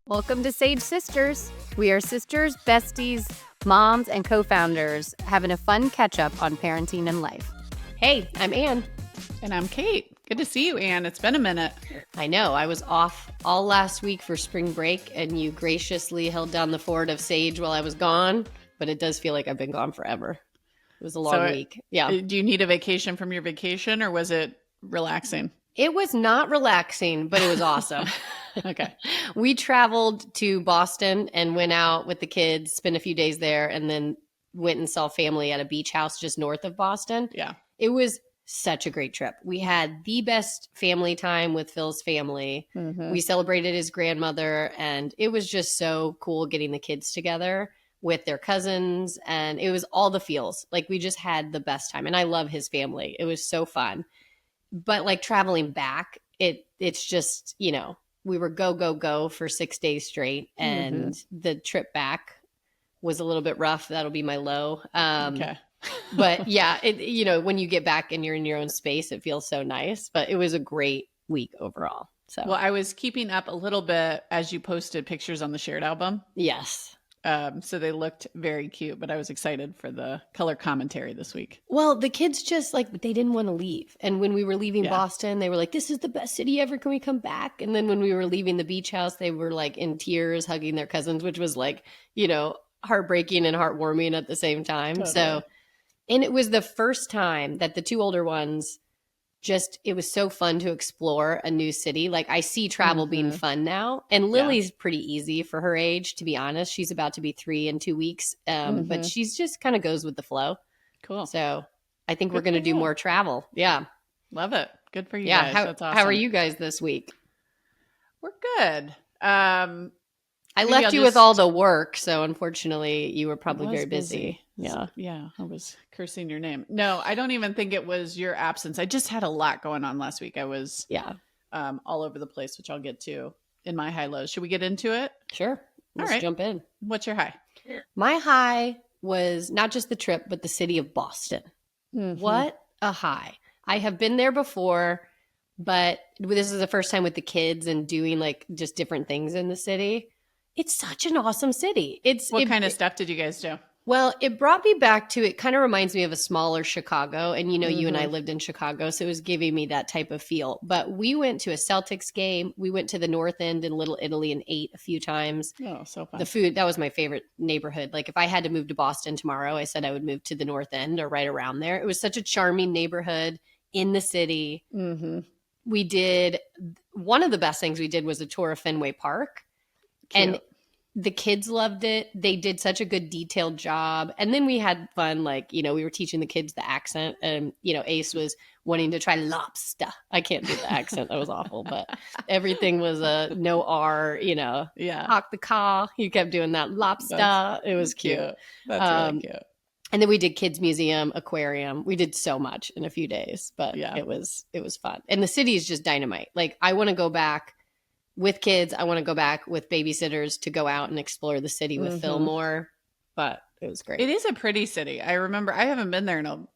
Welcome to Sage Sisters. We are sisters, besties, moms, and co-founders having a fun catch-up on parenting and life. Hey, I'm Anne. And I'm Kate. Good to see you, Anne. It's been a minute. I know. I was off all last week for spring break, and you graciously held down the fort of Sage while I was gone, but it does feel like I've been gone forever. It was a long week. Yeah. Do you need a vacation from your vacation, or was it relaxing? It was not relaxing, but it was awesome. Okay. We traveled to Boston and went out with the kids, spent a few days there, and then went and saw family at a beach house just north of Boston. Yeah. It was such a great trip. We had the best family time with Phil's family. Mm-hmm. We celebrated his grandmother, and it was just so cool getting the kids together with their cousins, and it was all the feels. Like, we just had the best time, and I love his family. It was so fun. But like traveling back, it's just, you know, we were go for 6 days straight, and the trip back was a little bit rough. That'll be my low. Okay. But yeah, you know, when you get back and you're in your own space, it feels so nice. But it was a great week overall. So, well, I was keeping up a little bit as you posted pictures on the shared album. yes. So they looked very cute, but I was excited for the color commentary this week. Well, the kids just like, they didn't want to leave. And when we were leaving Boston, they were like, this is the best city ever. Can we come back? And then when we were leaving the beach house, they were like in tears, hugging their cousins, which was like, you know, heartbreaking and heartwarming at the same time. Totally. So, and it was the first time that the two older ones it was so fun to explore a new city. Like, I see travel being fun now. And Lily's pretty easy for her age, to be honest. She's about to be 3 in 2 weeks. But she's just kind of goes with the flow. Cool. So I think we're going to do more travel. Yeah. Love it. Good for you Yeah. guys. That's awesome. How are you guys this week? We're good. I left you with all the work, so unfortunately you were probably very busy. Yeah. Yeah, I was cursing your name. No, I don't even think it was your absence. I just had a lot going on last week. I was all over the place, which I'll get to in my high lows. Should we get into it? Sure. Let's jump in. What's your high? My high was not just the trip, but the city of Boston. What a high. I have been there before, but this is the first time with the kids and doing like just different things in the city. It's such an awesome city. What kind of stuff did you guys do? Well, it brought me back to, it kind of reminds me of a smaller Chicago. And, you know, you and I lived in Chicago, so it was giving me that type of feel. But we went to a Celtics game. We went to the North End in Little Italy and ate a few times. Oh, so fun. The food, that was my favorite neighborhood. Like, if I had to move to Boston tomorrow, I said I would move to the North End or right around there. It was such a charming neighborhood in the city. We did, one of the best things we did was a tour of Fenway Park. Cute. And the kids loved it. They did such a good detailed job. And then we had fun, like, you know, we were teaching the kids the accent. And, you know, Ace was wanting to try lobster. I can't do the accent. That was awful. But everything was a no R, you know. Yeah. Hawk the caw. He kept doing that lobster. It was cute. That's really cute. And then we did kids museum, aquarium. We did so much in a few days. But it was fun. And the city is just dynamite. Like, I want to go back with kids. I want to go back with babysitters to go out and explore the city with Phil more, but it was great. It is a pretty city. I remember, I haven't been there in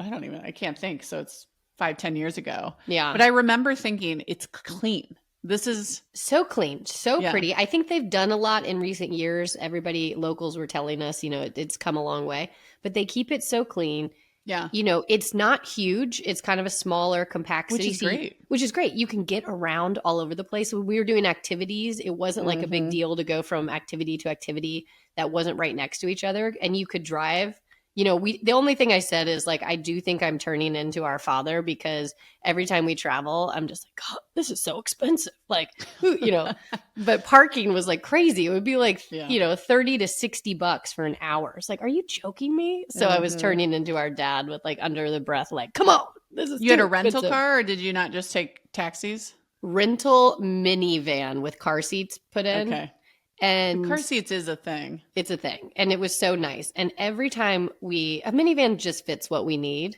I can't think. So it's 5-10 years ago. Yeah. But I remember thinking it's clean. This is so clean, so pretty. I think they've done a lot in recent years. Locals were telling us, you know, it's come a long way, but they keep it so clean. Yeah. You know, it's not huge. It's kind of a smaller, compact city. Which is great. You can get around all over the place. When we were doing activities, it wasn't like a big deal to go from activity to activity that wasn't right next to each other. And you could drive. You know, the only thing I said is, like, I do think I'm turning into our father, because every time we travel, I'm just like, God, this is so expensive. Like, you know, but parking was like crazy. It would be like, you know, $30 to $60 for an hour. It's like, are you joking me? So I was turning into our dad with, like, under the breath, like, come on. This is You had a rental car, or did you not just take taxis? Rental minivan with car seats put in. Okay. And car seats is a thing. It's a thing. And it was so nice. And every time a minivan just fits what we need.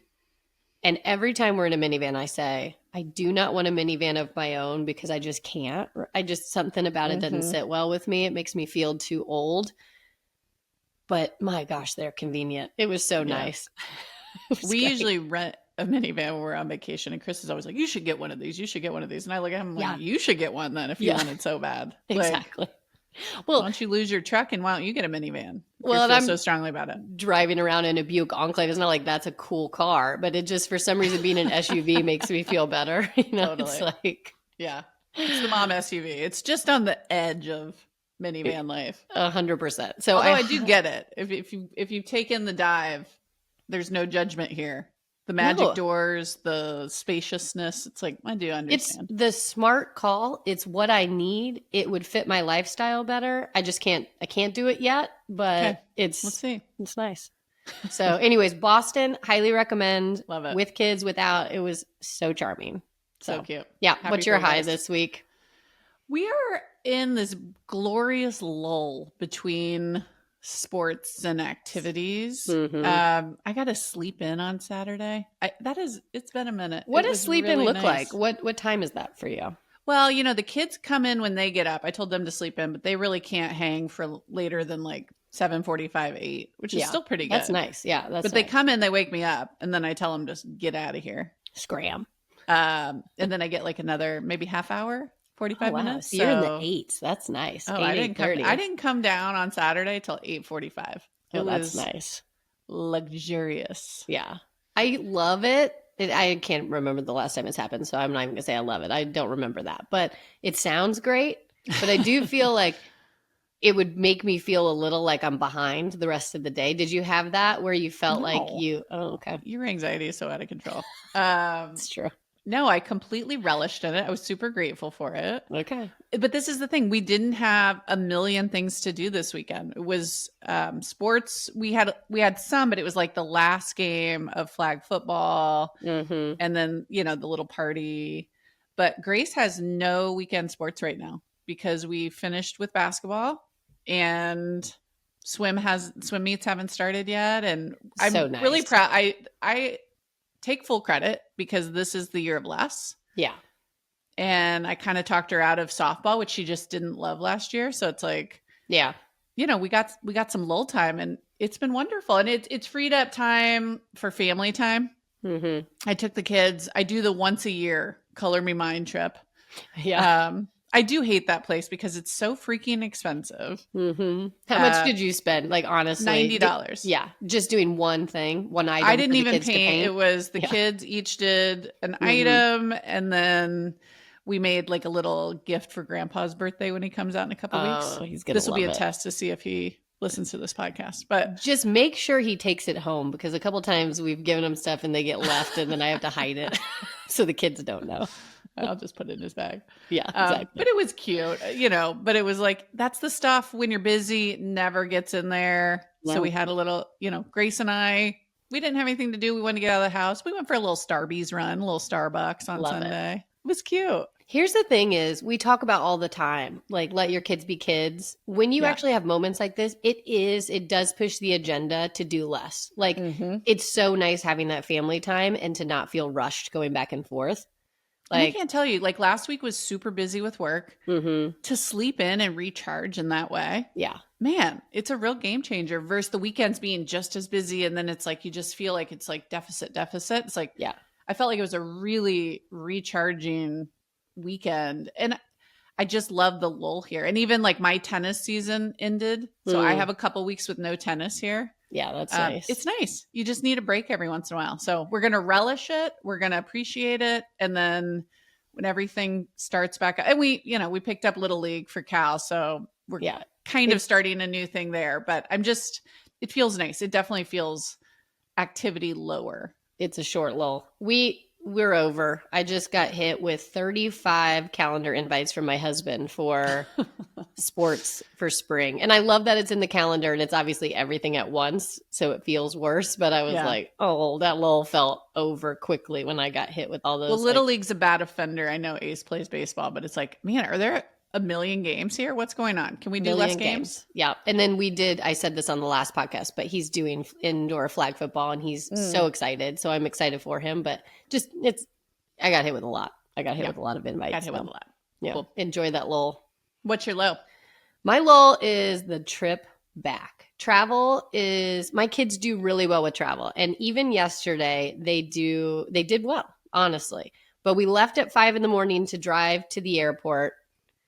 And every time we're in a minivan, I say, I do not want a minivan of my own, because I just can't. Something about it doesn't sit well with me. It makes me feel too old. But my gosh, they're convenient. It was so nice. We usually rent a minivan when we're on vacation, and Chris is always like, you should get one of these. You should get one of these. And I look at him like, you should get one then if you want it so bad. Exactly. Like, Well, why don't you lose your truck and why don't you get a minivan? Well, you feel so strongly about it. Driving around in a Buick Enclave, it's not like that's a cool car, but it just, for some reason, being an SUV makes me feel better. Totally. It's like, yeah, it's the mom SUV. It's just on the edge of minivan life. 100%. So although I do get it. If you take in the dive, there's no judgment here. The magic doors, the spaciousness. It's like, I do understand. It's the smart call. It's what I need. It would fit my lifestyle better. I can't do it yet, but let's see. It's nice. So anyways, Boston, highly recommend. Love it. With kids, without, it was so charming. So cute. Yeah. What's your high this week? We are in this glorious lull between sports and activities. I got to sleep in on Saturday. It's been a minute. What does sleep in look like? What time is that for you? Well, the kids come in when they get up. I told them to sleep in, but they really can't hang for later than like 7:45, 8, which is still pretty good. That's nice. Yeah. But they come in, they wake me up, and then I tell them to get out of here. Scram. And then I get like another maybe half hour. 45 minutes. So you're in the 8s. That's nice. Oh, I didn't come down on Saturday till 8:45. That's nice. Luxurious. Yeah. I love it. I can't remember the last time it's happened, so I'm not even going to say I love it. I don't remember that. But it sounds great. But I do feel like it would make me feel a little like I'm behind the rest of the day. Did you have that where you felt like you... Oh, okay. Your anxiety is so out of control. It's true. No, I completely relished in it. I was super grateful for it. Okay. But this is the thing. We didn't have a million things to do this weekend. It was sports. We had some, but it was like the last game of flag football. And then, the little party. But Grace has no weekend sports right now because we finished with basketball and swim meets haven't started yet. And I'm really proud. I take full credit because this is the year of Les. Yeah. And I kind of talked her out of softball, which she just didn't love last year. So it's like, yeah, we got some lull time and it's been wonderful. And it's freed up time for family time. I took the kids. I do the once a year Color Me Mine trip. Yeah. I do hate that place because it's so freaking expensive. How much did you spend? Like, honestly, $90. Yeah. Just doing one thing, one item. I didn't even paint. It was the kids each did an item. And then we made like a little gift for Grandpa's birthday when he comes out in a couple weeks. This will be a test to see if he listens to this podcast. But just make sure he takes it home because a couple times we've given him stuff and they get left and then I have to hide it so the kids don't know. I'll just put it in his bag. Yeah, exactly. But it was cute, but it was like, that's the stuff when you're busy, never gets in there. Yeah. So we had a little, Grace and I, we didn't have anything to do. We wanted to get out of the house. We went for a little Starbucks run, a little Starbucks on Sunday. It was cute. Here's the thing is we talk about all the time, like let your kids be kids. When you actually have moments like this, it does push the agenda to do less. Like it's so nice having that family time and to not feel rushed going back and forth. Like, I can't tell you, like last week was super busy with work. To sleep in and recharge in that way. Yeah. Man, it's a real game changer versus the weekends being just as busy. And then it's like, you just feel like it's like deficit. It's like, yeah, I felt like it was a really recharging weekend. And I just love the lull here. And even like my tennis season ended. So I have a couple weeks with no tennis here. Yeah, that's nice. It's nice. You just need a break every once in a while. So we're going to relish it. We're going to appreciate it. And then when everything starts back up, and we picked up Little League for Cal. So we're kind of starting a new thing there. But it feels nice. It definitely feels activity lower. It's a short lull. We're over. I just got hit with 35 calendar invites from my husband for sports for spring. And I love that it's in the calendar and it's obviously everything at once. So it feels worse. But I was like, oh, that lull felt over quickly when I got hit with all those. Well, Little League's a bad offender. I know Ace plays baseball, but it's like, man, are there a million games here? What's going on? Can we do less games? Yeah. And then I said this on the last podcast, but he's doing indoor flag football and he's so excited. So I'm excited for him, but I got hit with a lot. I got hit with a lot of invites. Got hit with a lot. Yeah. Cool. Enjoy that lull. What's your low? My lull is the trip back. Travel is, my kids do really well with travel. And even yesterday they did well, honestly. But we left at 5 a.m. to drive to the airport.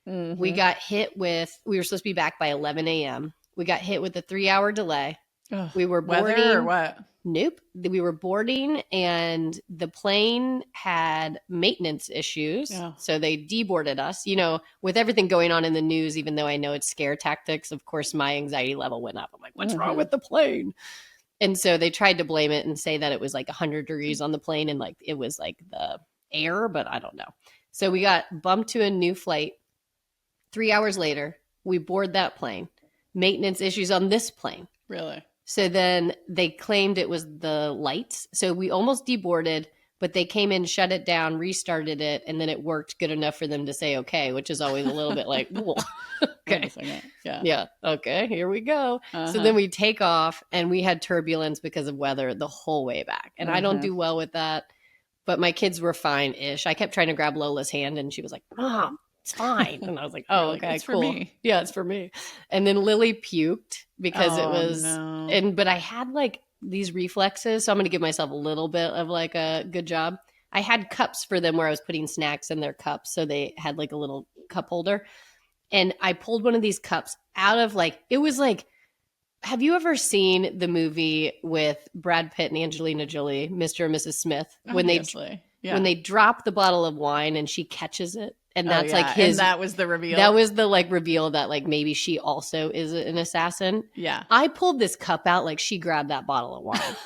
We got hit with, we were supposed to be back by 11 a.m. We got hit with a 3-hour delay. Ugh, we were boarding. Weather or what? Nope. We were boarding and the plane had maintenance issues. Oh. So they deboarded us. You know, with everything going on in the news, even though I know it's scare tactics, of course, my anxiety level went up. I'm like, what's wrong with the plane? And so they tried to blame it and say that it was like 100 degrees on the plane and like it was like the air, but I don't know. So we got bumped to a new flight. 3 hours later, we board that plane. Maintenance issues on this plane. Really? So then they claimed it was the lights. So we almost deboarded, but they came in, shut it down, restarted it, and then it worked good enough for them to say okay, which is always a little bit like, whoa. Okay. Yeah. Okay, here we go. So then we take off and we had turbulence because of weather the whole way back. And I don't do well with that, but my kids were fine-ish. I kept trying to grab Lola's hand and she was like, Mom, it's fine. And I was like, oh, okay, it's cool. For me. Yeah, it's for me. And then Lily puked because it was, but I had like these reflexes. So I'm going to give myself a little bit of like a good job. I had cups for them where I was putting snacks in their cups. So they had like a little cup holder. And I pulled one of these cups out of like, it was like, have you ever seen the movie with Brad Pitt and Angelina Jolie, Mr. and Mrs. Smith, when they drop the bottle of wine and she catches it? And that's like his. And that was the reveal. That was the like reveal that like maybe she also is an assassin. Yeah. I pulled this cup out like she grabbed that bottle of wine.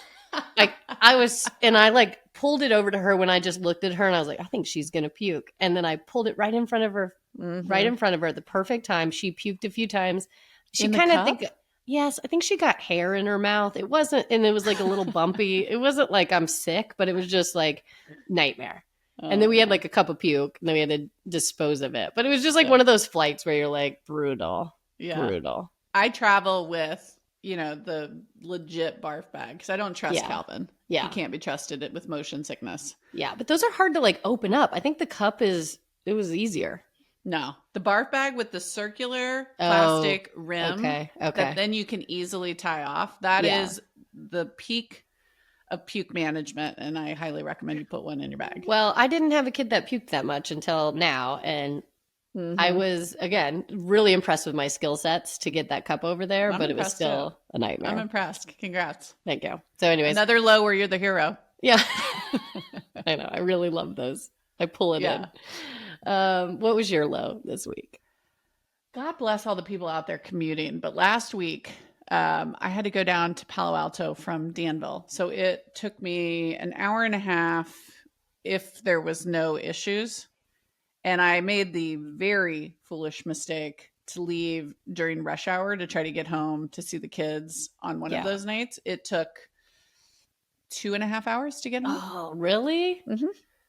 Like I like pulled it over to her when I just looked at her and I was like, I think she's gonna puke. And then I pulled it right in front of her, at the perfect time. She puked a few times. She kind of yes, I think she got hair in her mouth. It wasn't, and it was like a little bumpy. It wasn't like I'm sick, but it was just like nightmare. And then we had like a cup of puke and then we had to dispose of it. But it was just like one of those flights where you're like, brutal. Yeah. Brutal. I travel with, the legit barf bag because I don't trust Calvin. Yeah. He can't be trusted with motion sickness. Yeah. But those are hard to like open up. I think the cup it was easier. No. The barf bag with the circular plastic rim that then you can easily tie off. That is the peak of puke management, and I highly recommend you put one in your bag. Well, I didn't have a kid that puked that much until now, and I was, again, really impressed with my skill sets to get that cup over there, but it was still a nightmare. I'm impressed. Congrats. Thank you. So anyways. Another low where you're the hero. Yeah. I know. I really love those. I pull it in. What was your low this week? God bless all the people out there commuting, but last week, I had to go down to Palo Alto from Danville. So it took me an hour and a half if there was no issues. And I made the very foolish mistake to leave during rush hour to try to get home to see the kids on one of those nights. It took 2.5 hours to get home. Oh, really? Mm-hmm.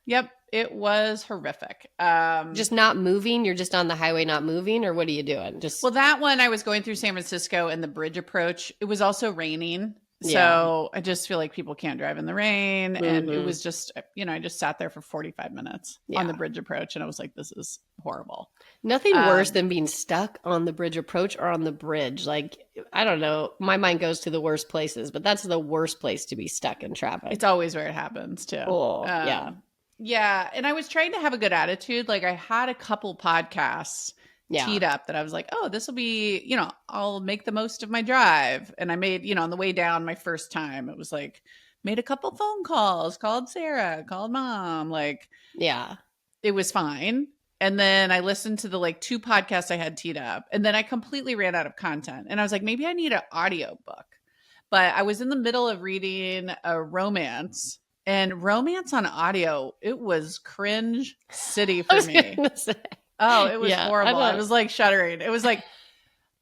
Yep. It was horrific. Just not moving? You're just on the highway not moving? Or what are you doing? Well, that one I was going through San Francisco and the bridge approach. It was also raining. So I just feel like people can't drive in the rain. And it was just, I just sat there for 45 minutes on the bridge approach. And I was like, this is horrible. Nothing worse than being stuck on the bridge approach or on the bridge. Like, I don't know. My mind goes to the worst places, but that's the worst place to be stuck in traffic. It's always where it happens too. Oh, yeah. Yeah. And I was trying to have a good attitude. Like I had a couple podcasts teed up that I was like, oh, this will be, I'll make the most of my drive. And I made, on the way down my first time, it was like, made a couple phone calls, called Sarah, called mom. Like, it was fine. And then I listened to the like 2 podcasts I had teed up and then I completely ran out of content. And I was like, maybe I need an audio book. But I was in the middle of reading a romance. And romance on audio, it was cringe city for me. Oh, it was horrible. I was like shuddering. It was like,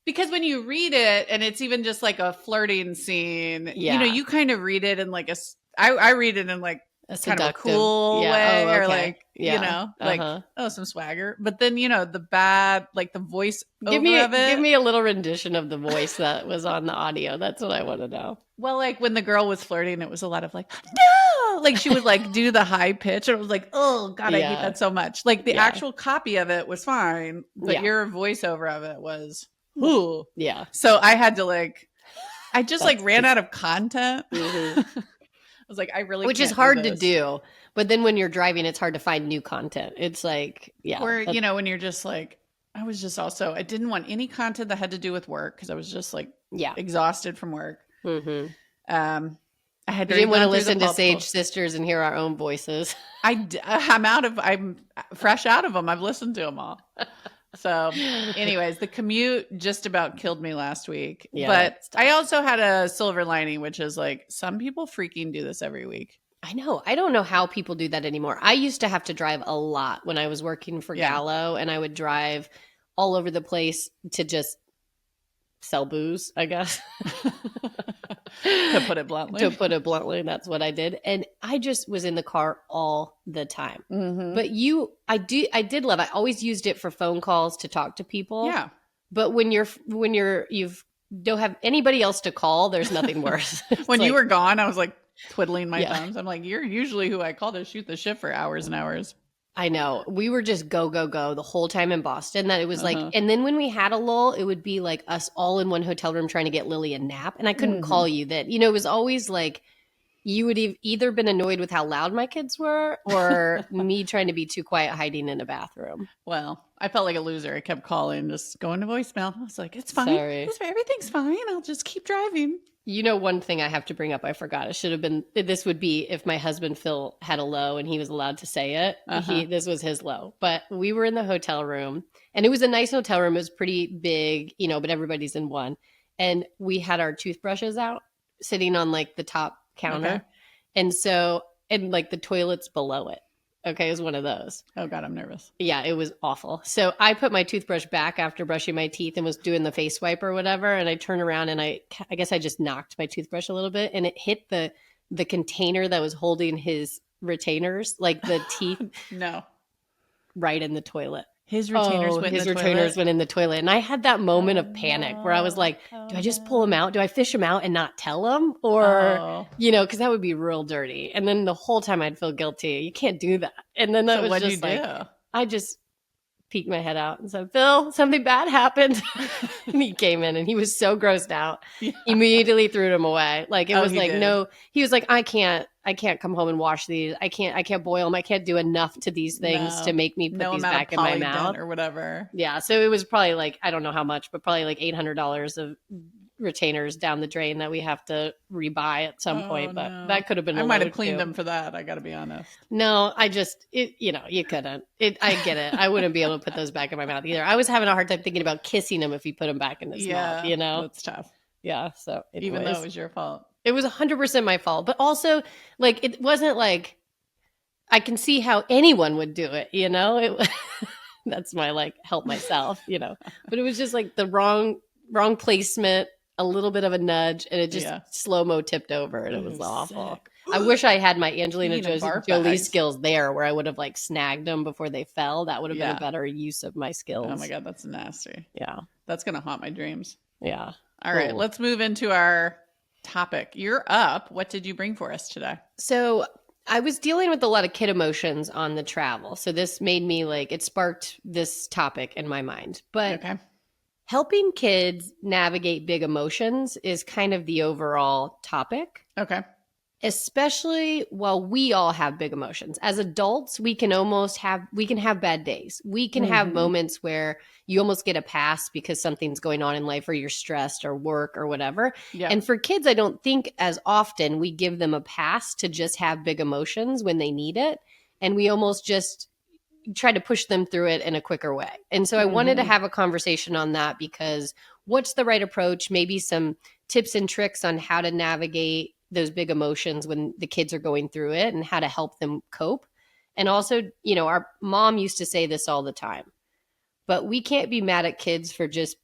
because when you read it and it's even just like a flirting scene, you kind of read it in like I read it in like a kind of a cool way or like, like, some swagger. But then, the bad, like the voice give me a little rendition of the voice that was on the audio. That's what I want to know. Well, like when the girl was flirting, it was a lot of like, no, like she would like do the high pitch and it was like, oh God, I hate that so much. Like the actual copy of it was fine, but your voiceover of it was, ooh. Yeah. So I had to I just ran out of content. I was like, I really Which is hard to do. But then when you're driving, it's hard to find new content. It's like, Or, when you're just like, I was just also, I didn't want any content that had to do with work because I was just like exhausted from work. Mm-hmm. I had you didn't want to listen to Sage Sisters and hear our own voices. I'm fresh out of them. I've listened to them all. So anyways, the commute just about killed me last week. Yeah, but I also had a silver lining, which is like some people freaking do this every week. I know. I don't know how people do that anymore. I used to have to drive a lot when I was working for Gallo, and I would drive all over the place to just sell booze, I guess. To put it bluntly. That's what I did. And I just was in the car all the time. Mm-hmm. But I did love, I always used it for phone calls to talk to people. Yeah. But when you don't have anybody else to call, there's nothing worse. When you were gone, I was like twiddling my thumbs. I'm like, you're usually who I call to shoot the shit for hours and hours. I know. We were just go, go, go the whole time in Boston. That it was like, and then when we had a lull, it would be like us all in one hotel room trying to get Lily a nap. And I couldn't call you that. It was always like you would have either been annoyed with how loud my kids were or me trying to be too quiet hiding in a bathroom. Well, I felt like a loser. I kept calling, just going to voicemail. I was like, it's fine. Sorry. Everything's fine. I'll just keep driving. One thing I have to bring up, I forgot. It should have been, this would be if my husband Phil had a low and he was allowed to say it. This was his low. But we were in the hotel room and it was a nice hotel room. It was pretty big, but everybody's in one. And we had our toothbrushes out sitting on like the top counter. Okay. And like the toilet's below it. Okay, it was one of those. Oh, God, I'm nervous. Yeah, it was awful. So I put my toothbrush back after brushing my teeth and was doing the face wipe or whatever. And I turned around and I guess I just knocked my toothbrush a little bit. And it hit the container that was holding his retainers, like the teeth. No. Right in the toilet. His retainers went in the toilet. And I had that moment of panic where I was like, do I just pull them out? Do I fish them out and not tell him? Or, because that would be real dirty. And then the whole time I'd feel guilty. You can't do that. And then that was just like, I just peeked my head out and said, Phil, something bad happened. And he came in and he was so grossed out. Yeah. Immediately threw them away. Like it was like, no, he was like, I can't come home and wash these. I can't boil them. I can't do enough to these things to make me put these back in my mouth or whatever. Yeah. So it was probably like, I don't know how much, but probably like $800 of retainers down the drain that we have to rebuy at some point. But that could have been, I might have cleaned them for that. I got to be honest. No, you couldn't. I get it. I wouldn't be able to put those back in my mouth either. I was having a hard time thinking about kissing him if he put them back in his mouth, That's tough. Yeah. So anyways, even though it was your fault. It was 100% my fault, but also like, it wasn't like, I can see how anyone would do it, that's my like help myself, but it was just like the wrong placement, a little bit of a nudge, and it just slow-mo tipped over, and it was awful. Sick. I wish I had my Angelina Jolie skills there where I would have like snagged them before they fell. That would have been a better use of my skills. Oh my God, that's nasty. Yeah. That's going to haunt my dreams. Yeah. All right, let's move into our topic. You're up. What did you bring for us today? So I was dealing with a lot of kid emotions on the travel. So this made me it sparked this topic in my mind. But helping kids navigate big emotions is kind of the overall topic. Okay. Especially while we all have big emotions. As adults, we can have bad days. We can have moments where you almost get a pass because something's going on in life or you're stressed or work or whatever. Yeah. And for kids, I don't think as often we give them a pass to just have big emotions when they need it. And we almost just try to push them through it in a quicker way. And so I wanted to have a conversation on that because what's the right approach? Maybe some tips and tricks on how to navigate those big emotions when the kids are going through it and how to help them cope. And also, our mom used to say this all the time, but we can't be mad at kids for just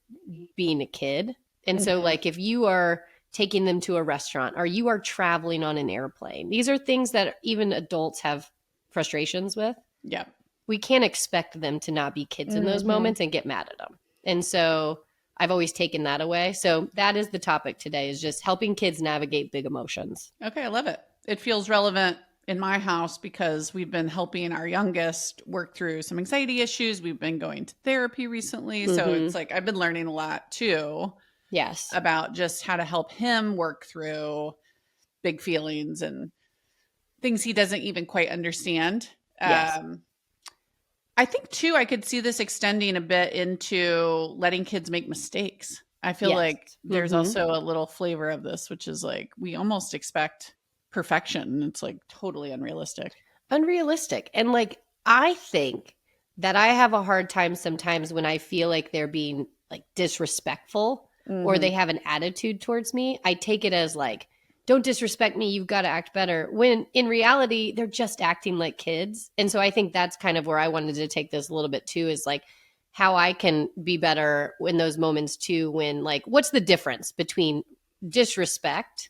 being a kid. And so if you are taking them to a restaurant or you are traveling on an airplane, these are things that even adults have frustrations with. Yeah. We can't expect them to not be kids in those moments and get mad at them. And so I've always taken that away. So that is the topic today, is just helping kids navigate big emotions. Okay, I love it. It feels relevant in my house because we've been helping our youngest work through some anxiety issues. We've been going to therapy recently. So it's like I've been learning a lot too. Yes. About just how to help him work through big feelings and things he doesn't even quite understand. Yes. I think too, I could see this extending a bit into letting kids make mistakes. I feel like there's also a little flavor of this, which is like we almost expect perfection. And it's like totally unrealistic. And like, I think that I have a hard time sometimes when I feel like they're being like disrespectful or they have an attitude towards me. I take it as like, don't disrespect me. You've got to act better. When in reality, they're just acting like kids. And so I think that's kind of where I wanted to take this a little bit too, is like how I can be better in those moments too, when like, what's the difference between disrespect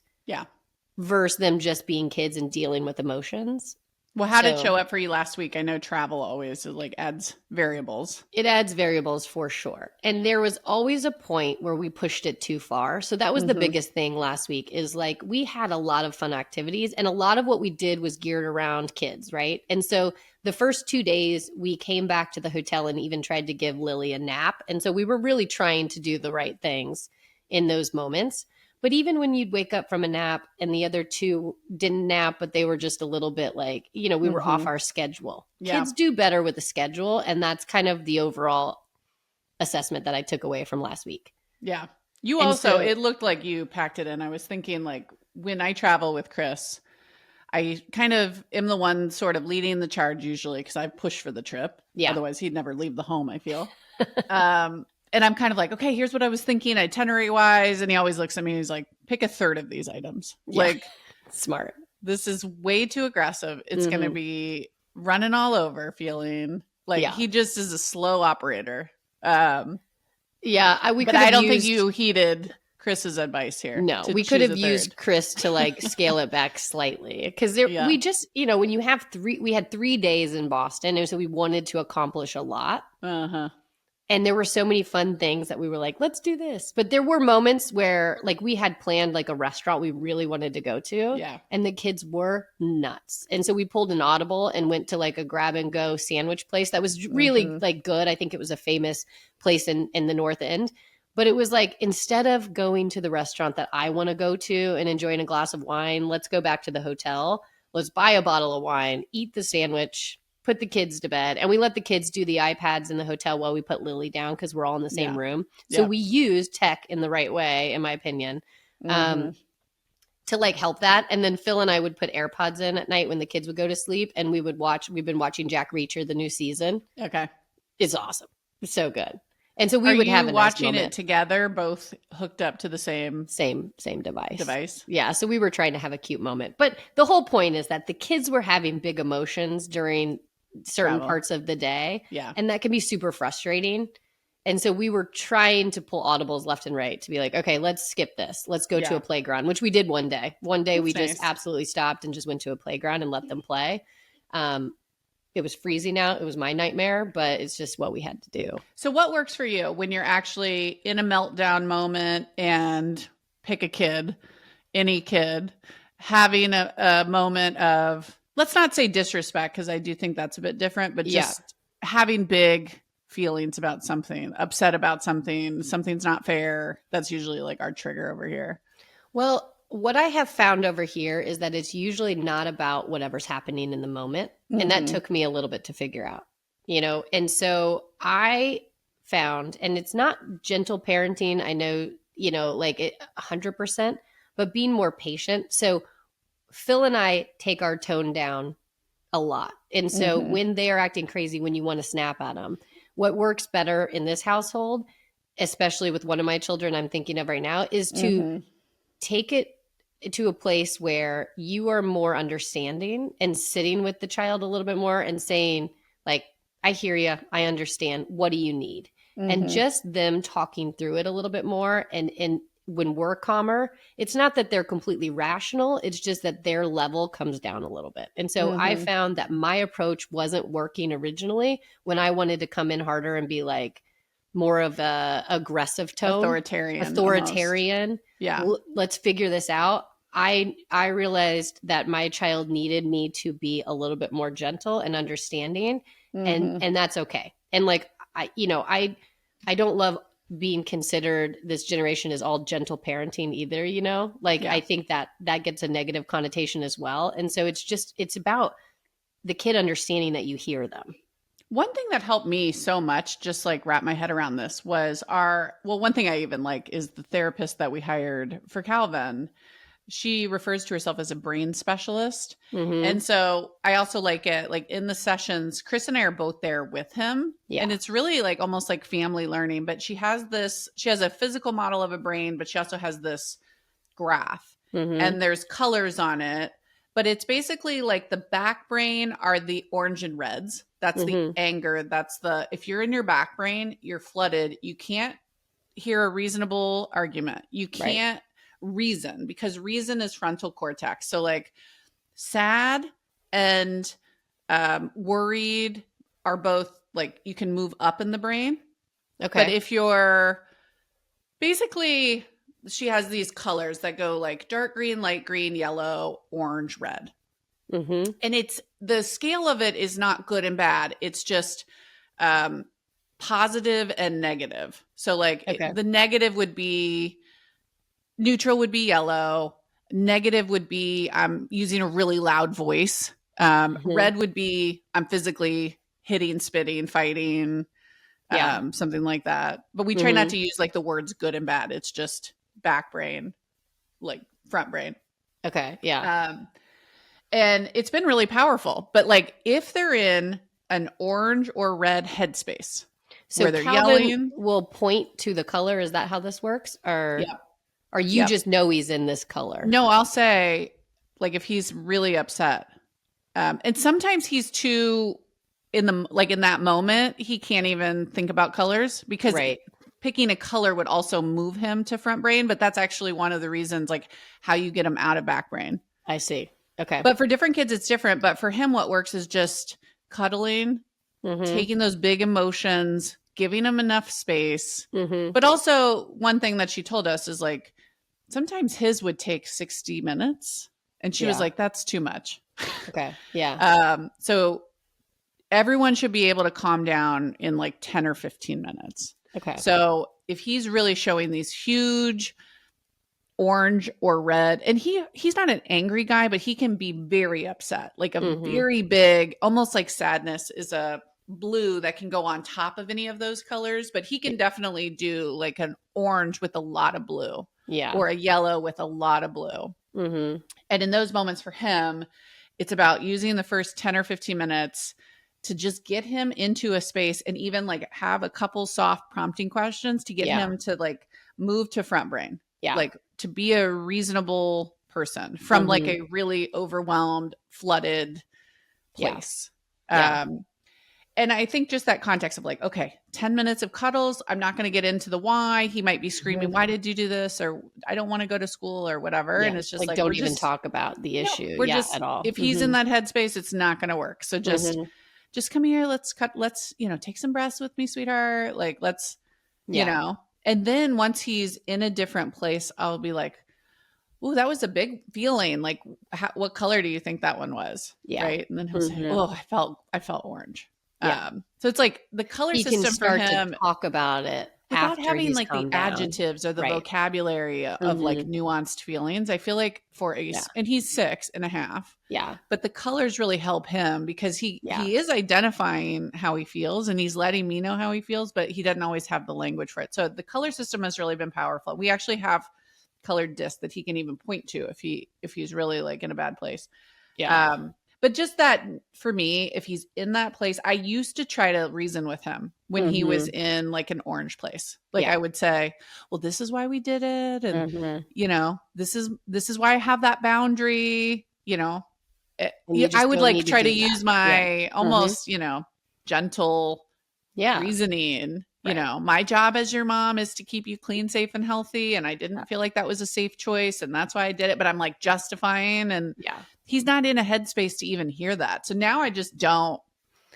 versus them just being kids and dealing with emotions? Well, how did it show up for you last week? I know travel always like adds variables. It adds variables for sure. And there was always a point where we pushed it too far. So that was the biggest thing last week, is like we had a lot of fun activities and a lot of what we did was geared around kids, right? And so the first 2 days we came back to the hotel and even tried to give Lily a nap. And so we were really trying to do the right things in those moments. But even when you'd wake up from a nap and the other two didn't nap, but they were just a little bit like, we were off our schedule. Yeah. Kids do better with a schedule. And that's kind of the overall assessment that I took away from last week. Yeah. It looked like you packed it in. I was thinking like when I travel with Chris, I kind of am the one sort of leading the charge usually because I push for the trip. Yeah. Otherwise he'd never leave the home, I feel. And I'm kind of like, okay, here's what I was thinking itinerary wise. And he always looks at me and he's like, pick a third of these items. Yeah. Like, smart. This is way too aggressive. It's going to be running all over, feeling like he just is a slow operator. I don't think you heeded Chris's advice here. No, we could have used Chris to like scale it back slightly because we just, when you have we had 3 days in Boston, and so we wanted to accomplish a lot. And there were so many fun things that we were like, let's do this. But there were moments where like we had planned like a restaurant we really wanted to go to. Yeah. And the kids were nuts. And so we pulled an audible and went to like a grab and go sandwich place that was really like good. I think it was a famous place in the North End. But it was like, instead of going to the restaurant that I want to go to and enjoying a glass of wine, let's go back to the hotel. Let's buy a bottle of wine, eat the sandwich, put the kids to bed. And we let the kids do the iPads in the hotel while we put Lily down because we're all in the same room. So we used tech in the right way, in my opinion, to like help that. And then Phil and I would put AirPods in at night when the kids would go to sleep, and we've been watching Jack Reacher, the new season. Okay. It's awesome. It's so good. And so we would have a watching nice it together, both hooked up to the same device. Yeah. So we were trying to have a cute moment. But the whole point is that the kids were having big emotions during certain parts of the day. Yeah. And that can be super frustrating. And so we were trying to pull audibles left and right to be like, okay, let's skip this. Let's go to a playground, which we did one day. One day we just absolutely stopped and just went to a playground and let them play. It was freezing out. It was my nightmare, but it's just what we had to do. So what works for you when you're actually in a meltdown moment and pick a kid, any kid, having a moment of, let's not say disrespect, because I do think that's a bit different, but just having big feelings about something, upset about something, something's not fair. That's usually like our trigger over here. Well, what I have found over here is that it's usually not about whatever's happening in the moment. And that took me a little bit to figure out, and so I found, and it's not gentle parenting. I know, like 100%, but being more patient. So Phil and I take our tone down a lot. And so when they are acting crazy, when you want to snap at them, what works better in this household, especially with one of my children I'm thinking of right now, is to take it to a place where you are more understanding and sitting with the child a little bit more and saying like, I hear you. I understand. What do you need? And just them talking through it a little bit more. And when we're calmer, it's not that they're completely rational. It's just that their level comes down a little bit. And so I found that my approach wasn't working originally when I wanted to come in harder and be like more of a aggressive tone. Authoritarian. Almost. Yeah. Let's figure this out. I realized that my child needed me to be a little bit more gentle and understanding, and that's okay. And like I don't love being considered, this generation is all gentle parenting either, I think that gets a negative connotation as well. And so it's about the kid understanding that you hear them. One thing that helped me so much, just like wrap my head around this, was one thing I even like is the therapist that we hired for Calvin. She refers to herself as a brain specialist. Mm-hmm. And so I also like it, like in the sessions, Chris and I are both there with him. Yeah. And it's really like almost like family learning. But she has a physical model of a brain, but she also has this graph and there's colors on it. But it's basically like the back brain are the orange and reds. That's the anger. If you're in your back brain, you're flooded. You can't hear a reasonable argument. You can't reason, because reason is frontal cortex. So like sad and worried are both like you can move up in the brain. Okay. But if you're basically, she has these colors that go like dark green, light green, yellow, orange, red. Mm-hmm. And it's the scale of it is not good and bad. It's just positive and negative. So like the negative would be neutral would be yellow. Negative would be I'm using a really loud voice. Red would be I'm physically hitting, spitting, fighting, something like that. But we try not to use like the words good and bad. It's just back brain, like front brain. Okay. Yeah. And it's been really powerful. But like if they're in an orange or red headspace, so where they're Calvin yelling, will point to the color. Is that how this works? Or you Yep. just know he's in this color? No, I'll say like if he's really upset. And sometimes he's too in that moment, he can't even think about colors because picking a color would also move him to front brain. But that's actually one of the reasons, like how you get him out of back brain. I see. Okay. But for different kids, it's different. But for him, what works is just cuddling, taking those big emotions, giving him enough space. But also one thing that she told us is like, sometimes his would take 60 minutes. And she was like, that's too much. Okay. Yeah. So everyone should be able to calm down in like 10 or 15 minutes. Okay. So if he's really showing these huge orange or red, and he's not an angry guy, but he can be very upset, like a very big, almost like sadness is a blue that can go on top of any of those colors, but he can definitely do like an orange with a lot of blue. Yeah. Or a yellow with a lot of blue. And in those moments for him, it's about using the first 10 or 15 minutes to just get him into a space and even like have a couple soft prompting questions to get him to like move to front brain. Yeah. Like to be a reasonable person from like a really overwhelmed, flooded place. And I think just that context of like, okay, 10 minutes of cuddles. I'm not going to get into the why. He might be screaming, why did you do this? Or I don't want to go to school or whatever. And it's just like don't even talk about the issue at all. If he's in that headspace, it's not going to work. So just come here. Let's take some breaths with me, sweetheart. Like, let's, and then once he's in a different place, I'll be like, oh, that was a big feeling. Like, what color do you think that one was? Yeah. Right. And then he'll say, oh, I felt orange. Yeah. So it's like the color system can start for him to talk about it without after having he's like the adjectives or the vocabulary of like nuanced feelings. I feel like for Ace, and he's 6.5. Yeah. But the colors really help him because he is identifying how he feels and he's letting me know how he feels, but he doesn't always have the language for it. So the color system has really been powerful. We actually have colored discs that he can even point to if he's really like in a bad place. Yeah. But just that for me, if he's in that place, I used to try to reason with him when he was in like an orange place. Like I would say, well, this is why we did it. And, this is why I have that boundary, I would like try to use my almost, gentle reasoning. Right. My job as your mom is to keep you clean, safe, and healthy. And I didn't feel like that was a safe choice. And that's why I did it. But I'm like justifying. And he's not in a headspace to even hear that. So now I just don't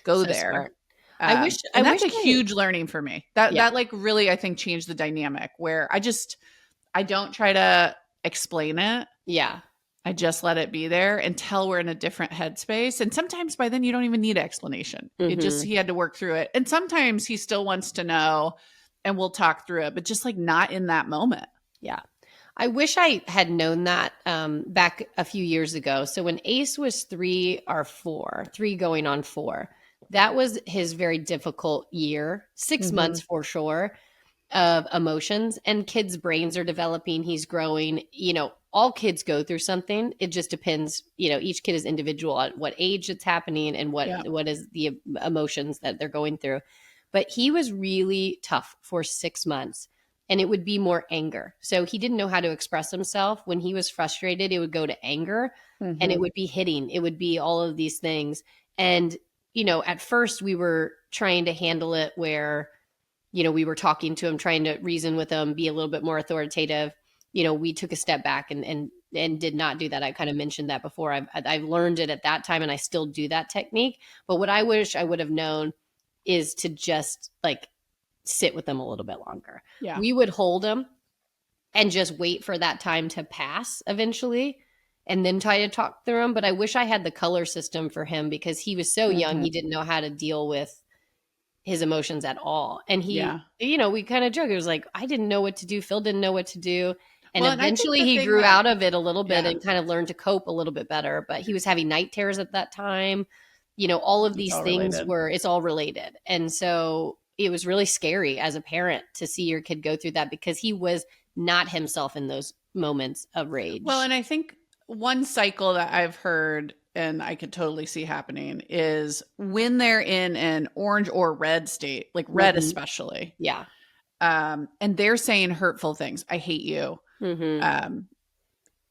go there. That's a huge learning for me. That like really, I think, changed the dynamic where I don't try to explain it. Yeah. I just let it be there until we're in a different headspace. And sometimes by then you don't even need explanation. He had to work through it. And sometimes he still wants to know and we'll talk through it, but just like not in that moment. Yeah. I wish I had known that back a few years ago. So when Ace was 3 going on 4, That was his very difficult year, 6 months for sure, of emotions, and kids' brains are developing. He's growing. All kids go through something. It just depends. Each kid is individual at what age it's happening and what is the emotions that they're going through. But he was really tough for 6 months, and it would be more anger. So he didn't know how to express himself. When he was frustrated, it would go to anger, and it would be hitting. It would be all of these things. And at first we were trying to handle it where we were talking to him, trying to reason with him, be a little bit more authoritative. We took a step back and did not do that. I kind of mentioned that before. I've learned it at that time, and I still do that technique. But what I wish I would have known is to just like sit with them a little bit longer. Yeah. We would hold him and just wait for that time to pass eventually, and then try to talk through him. But I wish I had the color system for him because he was so young. He didn't know how to deal with his emotions at all. And he, we kind of joked. It was like, I didn't know what to do. Phil didn't know what to do. And eventually he grew out of it a little bit and kind of learned to cope a little bit better. But he was having night terrors at that time. All of these things it's all related. And so it was really scary as a parent to see your kid go through that because he was not himself in those moments of rage. Well, and I think one cycle that I've heard and I could totally see happening is when they're in an orange or red state, like red especially. Yeah. And they're saying hurtful things. I hate you.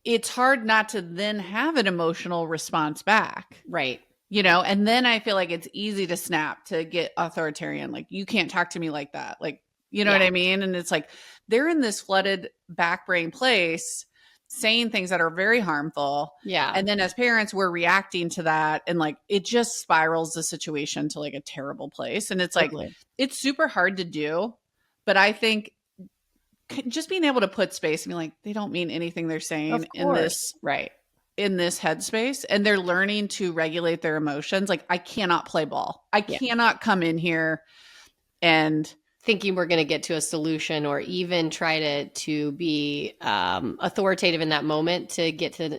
It's hard not to then have an emotional response back. Right. And then I feel like it's easy to snap, to get authoritarian. Like, you can't talk to me like that. Like, what I mean? And it's like, they're in this flooded back brain place saying things that are very harmful. Yeah. And then as parents, we're reacting to that. And like, it just spirals the situation to like a terrible place. And it's like, it's super hard to do. But I think just being able to put space and be like, they don't mean anything they're saying in this. Right. In this headspace, and they're learning to regulate their emotions. Like, I cannot play ball. I cannot come in here and thinking we're going to get to a solution or even try to be authoritative in that moment to get to,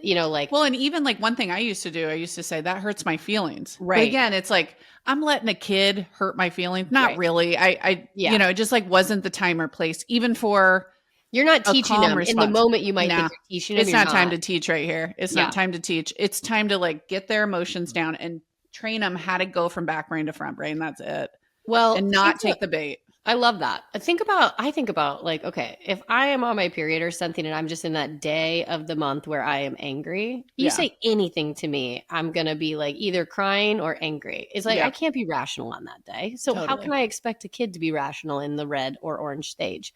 well, and even like one thing I used to do, I used to say that hurts my feelings. Right. But again, it's like, I'm letting a kid hurt my feelings. Not really. I it just like wasn't the time or place, even for, you're not teaching them in the moment. You might think you're teaching them. It's not time to teach right here. It's not time to teach. It's time to like get their emotions down and train them how to go from back brain to front brain. That's it. Well, and not take the bait. I love that. I think about like, okay, if I am on my period or something and I'm just in that day of the month where I am angry, you say anything to me, I'm going to be like either crying or angry. It's like, I can't be rational on that day. So how can I expect a kid to be rational in the red or orange stage?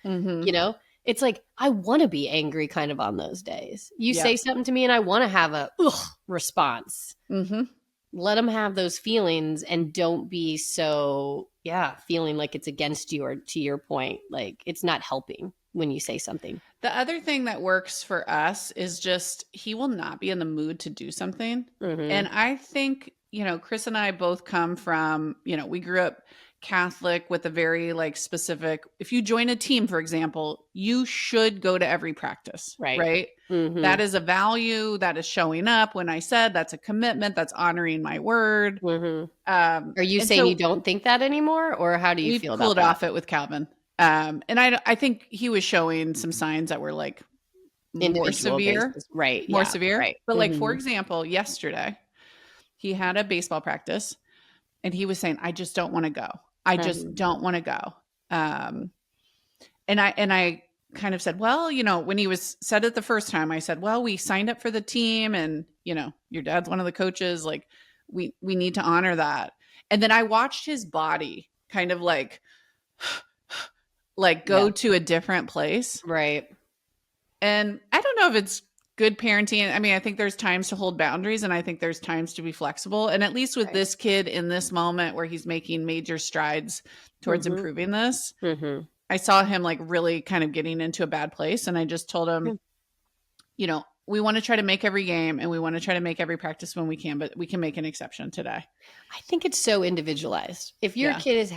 It's like, I want to be angry kind of on those days. You say something to me and I want to have a response. Let them have those feelings and don't be so, feeling like it's against you, or to your point, like it's not helping when you say something. The other thing that works for us is just, he will not be in the mood to do something. And I think, Chris and I both come from, we grew up Catholic with a very like specific, if you join a team, for example, you should go to every practice, right? That is a value, that is showing up. When I said that's a commitment, that's honoring my word. Are you saying you don't think that anymore, or how do you feel about that? We pulled off it with Calvin. And I think he was showing some signs that were like more severe, more severe. But like, for example, yesterday he had a baseball practice and he was saying, I just don't want to go. I just don't want to go. And I kind of said, well, when he said it the first time, I said, well, we signed up for the team and, your dad's one of the coaches. Like we need to honor that. And then I watched his body kind of like go to a different place. Right. And I don't know if it's good parenting. I mean, I think there's times to hold boundaries and I think there's times to be flexible. And at least with this kid in this moment where he's making major strides towards improving this, I saw him like really kind of getting into a bad place. And I just told him, we want to try to make every game and we want to try to make every practice when we can, but we can make an exception today. I think it's so individualized. If your kid is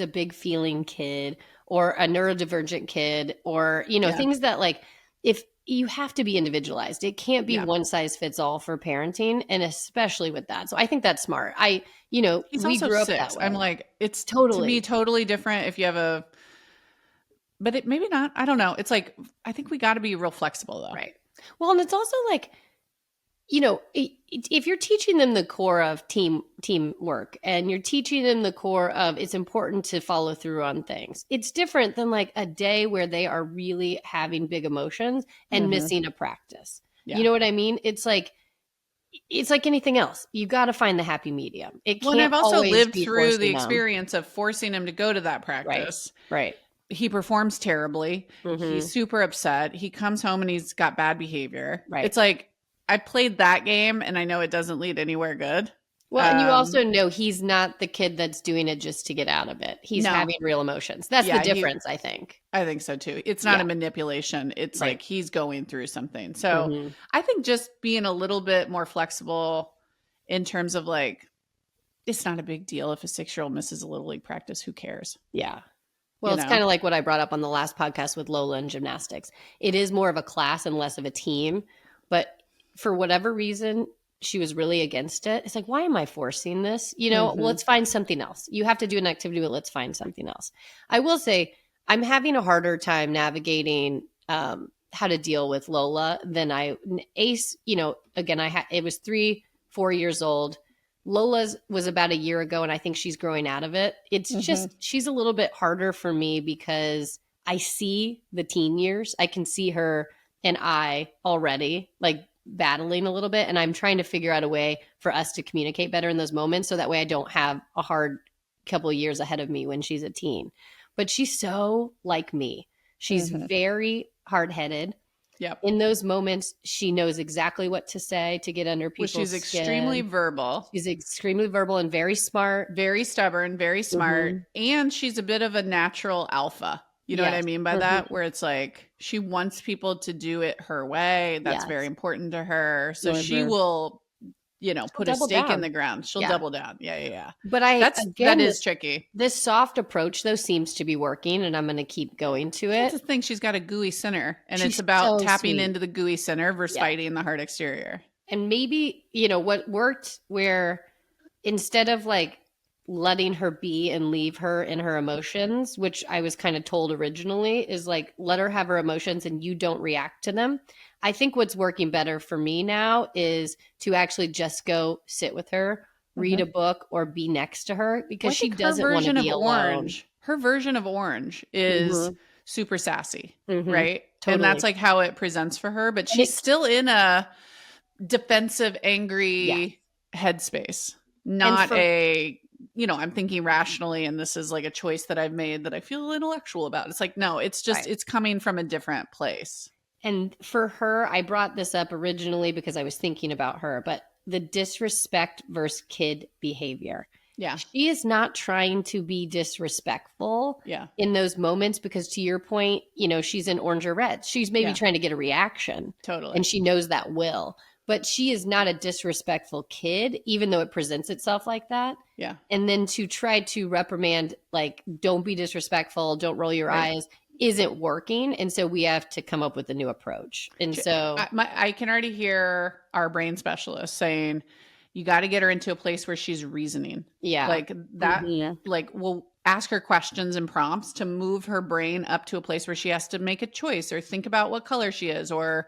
a big feeling kid or a neurodivergent kid or, things that like, if you have to be individualized. It can't be one size fits all for parenting, and especially with that. So I think that's smart. He's We also grew up 6. that way. I'm like, it's to me Totally. totally different if you have but it maybe not. I don't know. It's like, I think we got to be real flexible though. Right. Well, and it's also like, if you're teaching them the core of teamwork, and you're teaching them the core of it's important to follow through on things, it's different than like a day where they are really having big emotions and missing a practice. Yeah. You know what I mean? It's like anything else. You got to find the happy medium. It can't. Well, and I've also always lived be through the them. experience of forcing him to go to that practice. Right. He performs terribly. He's super upset. He comes home and he's got bad behavior. Right. It's like, I played that game and I know it doesn't lead anywhere good. Well, and you also know he's not the kid that's doing it just to get out of it. He's having real emotions. That's the difference, I think. I think so too. It's not a manipulation. It's like he's going through something. So I think just being a little bit more flexible in terms of like, it's not a big deal if a 6-year-old misses a little league practice. Who cares? Yeah. Well, it's kind of like what I brought up on the last podcast with Lola and gymnastics. It is more of a class and less of a team. But for whatever reason, she was really against it. It's like, why am I forcing this? Let's find something else. You have to do an activity, but let's find something else. I will say I'm having a harder time navigating how to deal with Lola than Ace. Again, it was 3-4 years old. Lola's was about a year ago, and I think she's growing out of it. It's just, she's a little bit harder for me because I see the teen years. I can see her and I already like battling a little bit, and I'm trying to figure out a way for us to communicate better in those moments, so that way I don't have a hard couple of years ahead of me when she's a teen. But she's so like me. She's very hard-headed. Yep. In those moments, she knows exactly what to say to get under people's skin. She's extremely verbal. She's extremely verbal and very smart. Very stubborn, very smart. And she's a bit of a natural alpha. You know what I mean by that? Where it's like, she wants people to do it her way. That's very important to her. So she will, put a stake in the ground. She'll double down. Yeah. But that is tricky. This soft approach, though, seems to be working, and I'm going to keep going to it. That's the thing. She's got a gooey center, and it's about tapping into the gooey center versus fighting the hard exterior. And maybe, what worked where instead of like letting her be and leave her in her emotions, which I was kind of told originally, is like, let her have her emotions and you don't react to them. I think what's working better for me now is to actually just go sit with her, read a book, or be next to her, because she doesn't want to be alone. Her version of Orange is super sassy, right? Totally. And that's like how it presents for her, but she's still in a defensive, angry headspace, not I'm thinking rationally, and this is like a choice that I've made that I feel intellectual about. It's like, no, it's just, it's coming from a different place. And for her, I brought this up originally because I was thinking about her, but the disrespect versus kid behavior. Yeah. She is not trying to be disrespectful in those moments, because to your point, she's in orange or red. She's maybe trying to get a reaction. Totally. And she knows that will. But she is not a disrespectful kid, even though it presents itself like that. Yeah. And then to try to reprimand, like, don't be disrespectful, don't roll your eyes, isn't working. And so we have to come up with a new approach. And so I can already hear our brain specialist saying, you got to get her into a place where she's reasoning. Yeah. Like that, like, we'll ask her questions and prompts to move her brain up to a place where she has to make a choice or think about what color she is, or,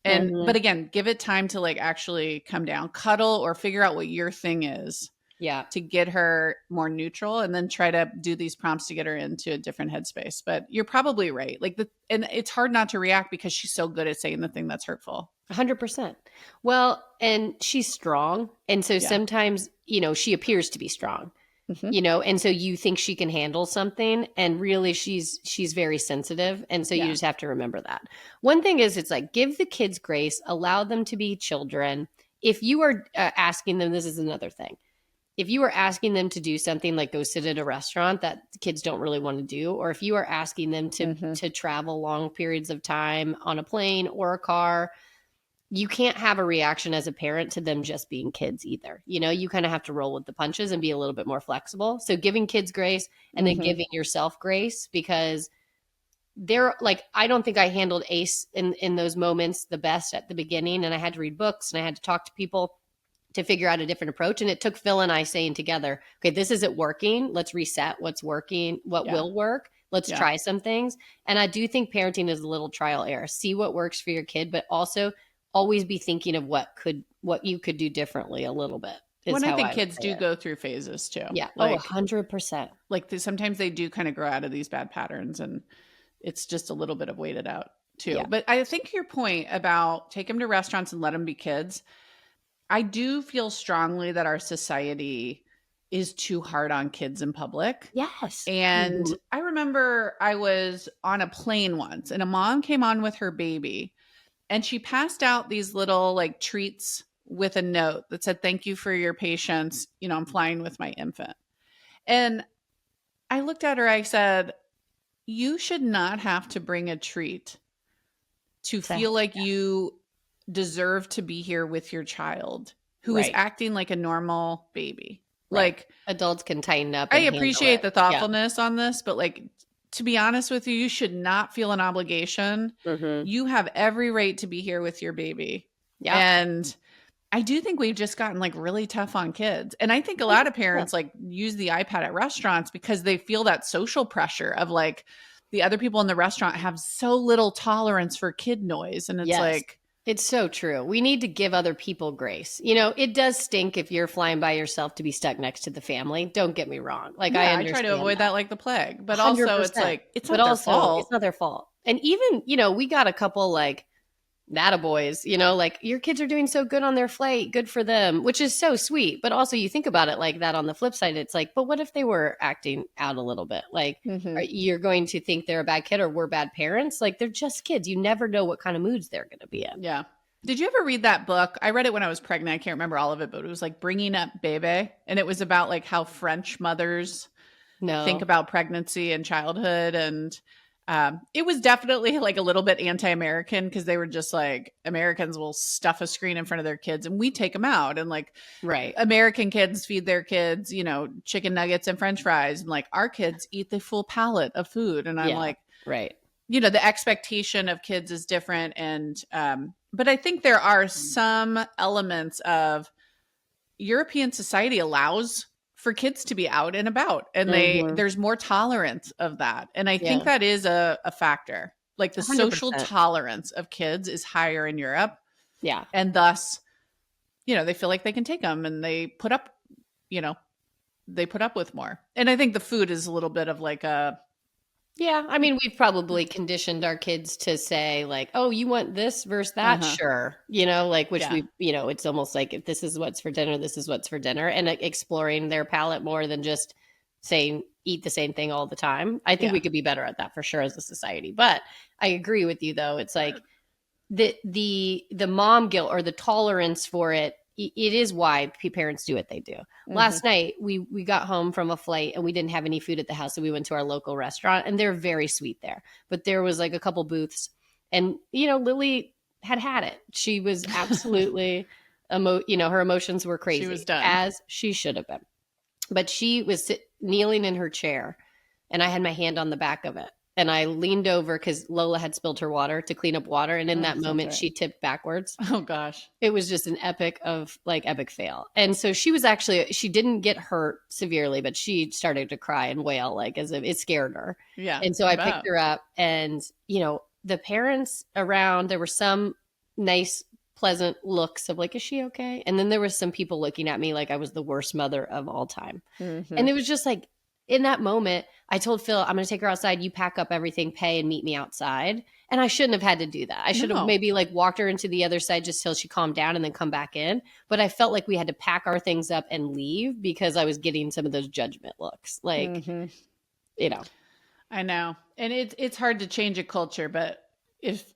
but again, give it time to like actually come down, cuddle, or figure out what your thing is. Yeah. To get her more neutral, and then try to do these prompts to get her into a different headspace. But you're probably right. And it's hard not to react because she's so good at saying the thing that's hurtful. 100%. Well, and she's strong. And so sometimes, she appears to be strong, and so you think she can handle something, and really she's very sensitive. And so you just have to remember that. One thing is, it's like, give the kids grace, allow them to be children. If you are asking them, this is another thing. If you are asking them to do something like go sit at a restaurant that kids don't really want to do, or if you are asking them to travel long periods of time on a plane or a car, you can't have a reaction as a parent to them just being kids either. You kind of have to roll with the punches and be a little bit more flexible. So giving kids grace, and then giving yourself grace, because they're like, I don't think I handled Ace in those moments the best at the beginning, and I had to read books and I had to talk to people to figure out a different approach. And it took Phil and I saying together, okay, this isn't working. Let's reset what's working, what will work. Let's try some things. And I do think parenting is a little trial error. See what works for your kid, but also always be thinking of what you could do differently a little bit. When I think kids do go through phases too. Yeah. Like, 100%. Like sometimes they do kind of grow out of these bad patterns, and it's just a little bit of waited out too. Yeah. But I think your point about take them to restaurants and let them be kids, I do feel strongly that our society is too hard on kids in public. Yes. And I remember I was on a plane once and a mom came on with her baby and she passed out these little like treats with a note that said, "Thank you for your patience. You know, I'm flying with my infant." And I looked at her, I said, "You should not have to bring a treat to feel like you deserve to be here with your child who is acting like a normal baby." Like adults can tighten up. I appreciate the thoughtfulness on this, but like, to be honest with you, you should not feel an obligation. You have every right to be here with your baby. Yeah. And I do think we've just gotten like really tough on kids. And I think a lot of parents like use the iPad at restaurants because they feel that social pressure of like the other people in the restaurant have so little tolerance for kid noise. And it's like, it's so true. We need to give other people grace. You know, it does stink if you're flying by yourself to be stuck next to the family. Don't get me wrong. Like, I try to avoid that like the plague, but 100%. Also it's like, it's not their fault. It's not their fault. And even, you know, we got a couple like boys, you know, like your kids are doing so good on their flight. Good for them, which is so sweet. But also you think about it like that on the flip side, it's like, but what if they were acting out a little bit? Like you're going to think they're a bad kid or we're bad parents. Like they're just kids. You never know what kind of moods they're going to be in. Yeah. Did you ever read that book? I read it when I was pregnant. I can't remember all of it, but it was like Bringing Up Bebe. And it was about like how French mothers think about pregnancy and childhood. And it was definitely like a little bit anti-American because they were just like, Americans will stuff a screen in front of their kids and we take them out. And like, American kids feed their kids, you know, chicken nuggets and French fries. And like our kids eat the full palette of food. And I'm like, you know, the expectation of kids is different. And, but I think there are some elements of European society allows for kids to be out and about, and there's more tolerance of that. And I think that is a factor. Like the 100%. Social tolerance of kids is higher in Europe. Yeah. And thus, you know, they feel like they can take them and they put up, you know, they put up with more. And I think the food is a little bit of like a, yeah, I mean, we've probably conditioned our kids to say like, oh, you want this versus that? Sure. You know, like, which we, you know, it's almost like if this is what's for dinner, this is what's for dinner, and exploring their palate more than just saying eat the same thing all the time. I think we could be better at that for sure as a society. But I agree with you though. It's like the mom guilt or the tolerance for it. It is why parents do what they do. Last night, we got home from a flight and we didn't have any food at the house. So we went to our local restaurant and they're very sweet there. But there was like a couple booths and, you know, Lily had it. She was absolutely, you know, her emotions were crazy. She was done. As she should have been. But she was kneeling in her chair and I had my hand on the back of it. And I leaned over because Lola had spilled her water to clean up water. And in that moment, she tipped backwards. Oh, gosh. It was just an epic fail. And so she didn't get hurt severely, but she started to cry and wail like as if it scared her. Yeah. And so I picked her up and, you know, the parents around, there were some nice, pleasant looks of like, is she okay? And then there was some people looking at me like I was the worst mother of all time. And it was just like, in that moment, I told Phil, I'm going to take her outside. You pack up everything, pay, and meet me outside. And I shouldn't have had to do that. I should have maybe like walked her into the other side just till she calmed down and then come back in. But I felt like we had to pack our things up and leave because I was getting some of those judgment looks. Like, you know. I know. And it's hard to change a culture, but if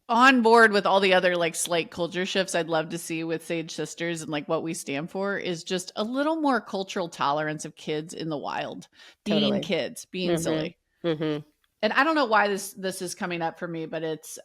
on board with all the other like slight culture shifts I'd love to see with Sage Sisters and like what we stand for is just a little more cultural tolerance of kids in the wild, being kids, being silly. And I don't know why this is coming up for me, but it's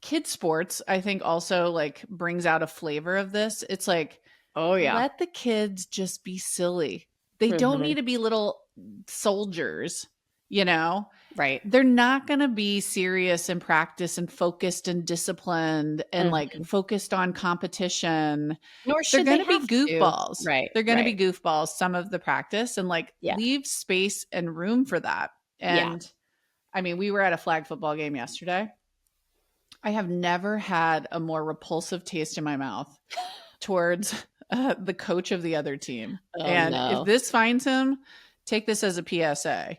kids sports, I think also like brings out a flavor of this. It's like, oh yeah, let the kids just be silly. They don't need to be little soldiers. you know? Right. They're not going to be serious in practice and focused and disciplined and like focused on competition. Nor They're should going they to be have to. goofballs. Right. They're going to be Right. goofballs some of the practice, and like Yeah. leave space and room for that. And I mean, we were at a flag football game yesterday. I have never had a more repulsive taste in my mouth towards the coach of the other team. Oh, and no. if this finds him, take this as a PSA,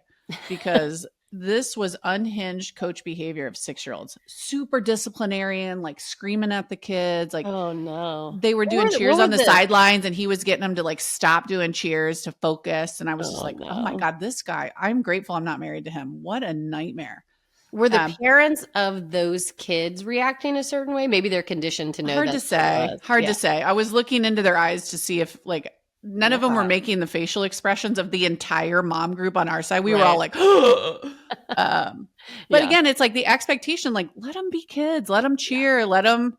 because this was unhinged coach behavior of 6-year-olds. Super disciplinarian, like screaming at the kids. Like, oh, no. They were doing cheers on the sidelines, and he was getting them to like stop doing cheers to focus. And I was just like, oh my God, this guy, I'm grateful I'm not married to him. What a nightmare. Were the parents of those kids reacting a certain way? Maybe they're conditioned to know. Hard to say. Hard to say. I was looking into their eyes to see if like none of them were making the facial expressions of the entire mom group on our side. We were all like, but again, it's like the expectation, like, let them be kids, let them cheer, let them,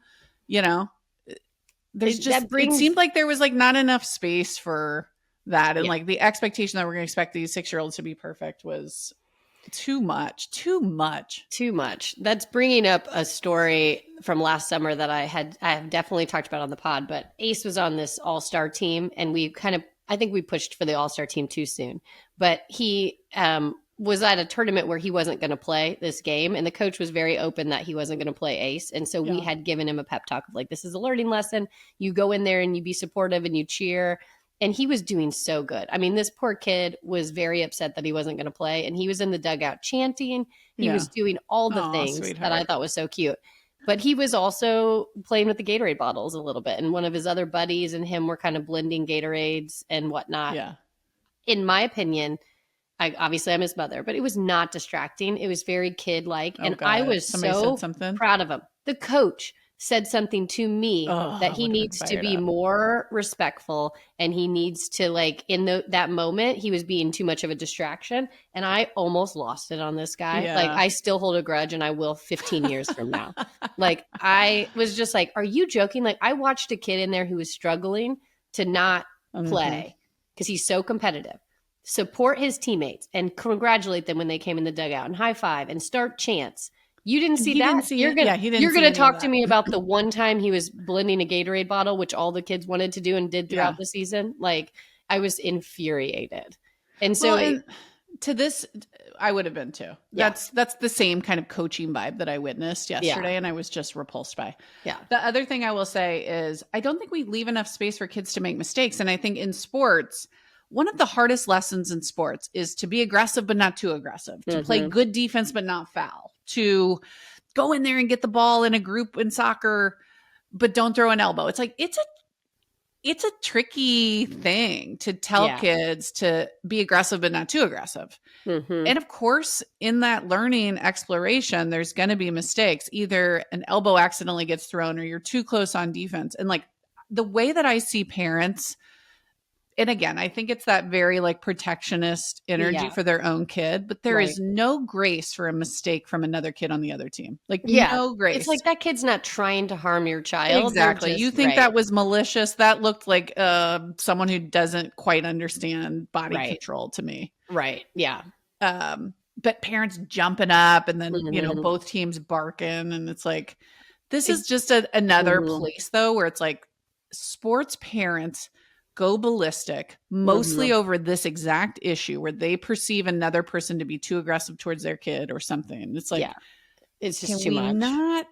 there's it seemed like there was like not enough space for that. And like the expectation that we're going to expect these 6-year-olds to be perfect was too much. That's bringing up a story from last summer that I have definitely talked about on the pod, but Ace was on this all-star team, and I think we pushed for the all-star team too soon, but he was at a tournament where he wasn't going to play this game, and the coach was very open that he wasn't going to play Ace. And so we had given him a pep talk of like, this is a learning lesson. You go in there and you be supportive and you cheer. And he was doing so good. I mean, this poor kid was very upset that he wasn't going to play. And he was in the dugout chanting. He was doing all the things that I thought was so cute. But he was also playing with the Gatorade bottles a little bit. And one of his other buddies and him were kind of blending Gatorades and whatnot. Yeah. In my opinion, obviously I'm his mother, but it was not distracting. It was very kid-like. And I was so proud of him. The coach said something to me that he needs to be more respectful, and he needs to like in that moment he was being too much of a distraction, and I almost lost it on this guy. Like I still hold a grudge, and I will 15 years from now. Like I was just like, are you joking? Like I watched a kid in there who was struggling to not play because he's so competitive. Support his teammates and congratulate them when they came in the dugout and high five and start chants. You didn't see that? You're going to talk to me about the one time he was blending a Gatorade bottle, which all the kids wanted to do and did throughout the season. Like I was infuriated. And so to this, I would have been too. Yeah. That's the same kind of coaching vibe that I witnessed yesterday, and I was just repulsed by. Yeah. The other thing I will say is I don't think we leave enough space for kids to make mistakes. And I think in sports, one of the hardest lessons in sports is to be aggressive, but not too aggressive, to play good defense, but not foul, to go in there and get the ball in a group in soccer, but don't throw an elbow. It's like, it's a tricky thing to tell kids to be aggressive, but not too aggressive. And of course, in that learning exploration, there's going to be mistakes. Either an elbow accidentally gets thrown or you're too close on defense. And like the way that I see parents, and again, I think it's that very like protectionist energy for their own kid, but there is no grace for a mistake from another kid on the other team. Like no grace. It's like that kid's not trying to harm your child. Exactly. You think that was malicious. That looked like someone who doesn't quite understand body control to me. Right. Yeah. But parents jumping up and then, both teams barking. And it's like, this is just another place though, where it's like sports parents go ballistic mostly over this exact issue where they perceive another person to be too aggressive towards their kid or something. It's like, it's just too much. Not,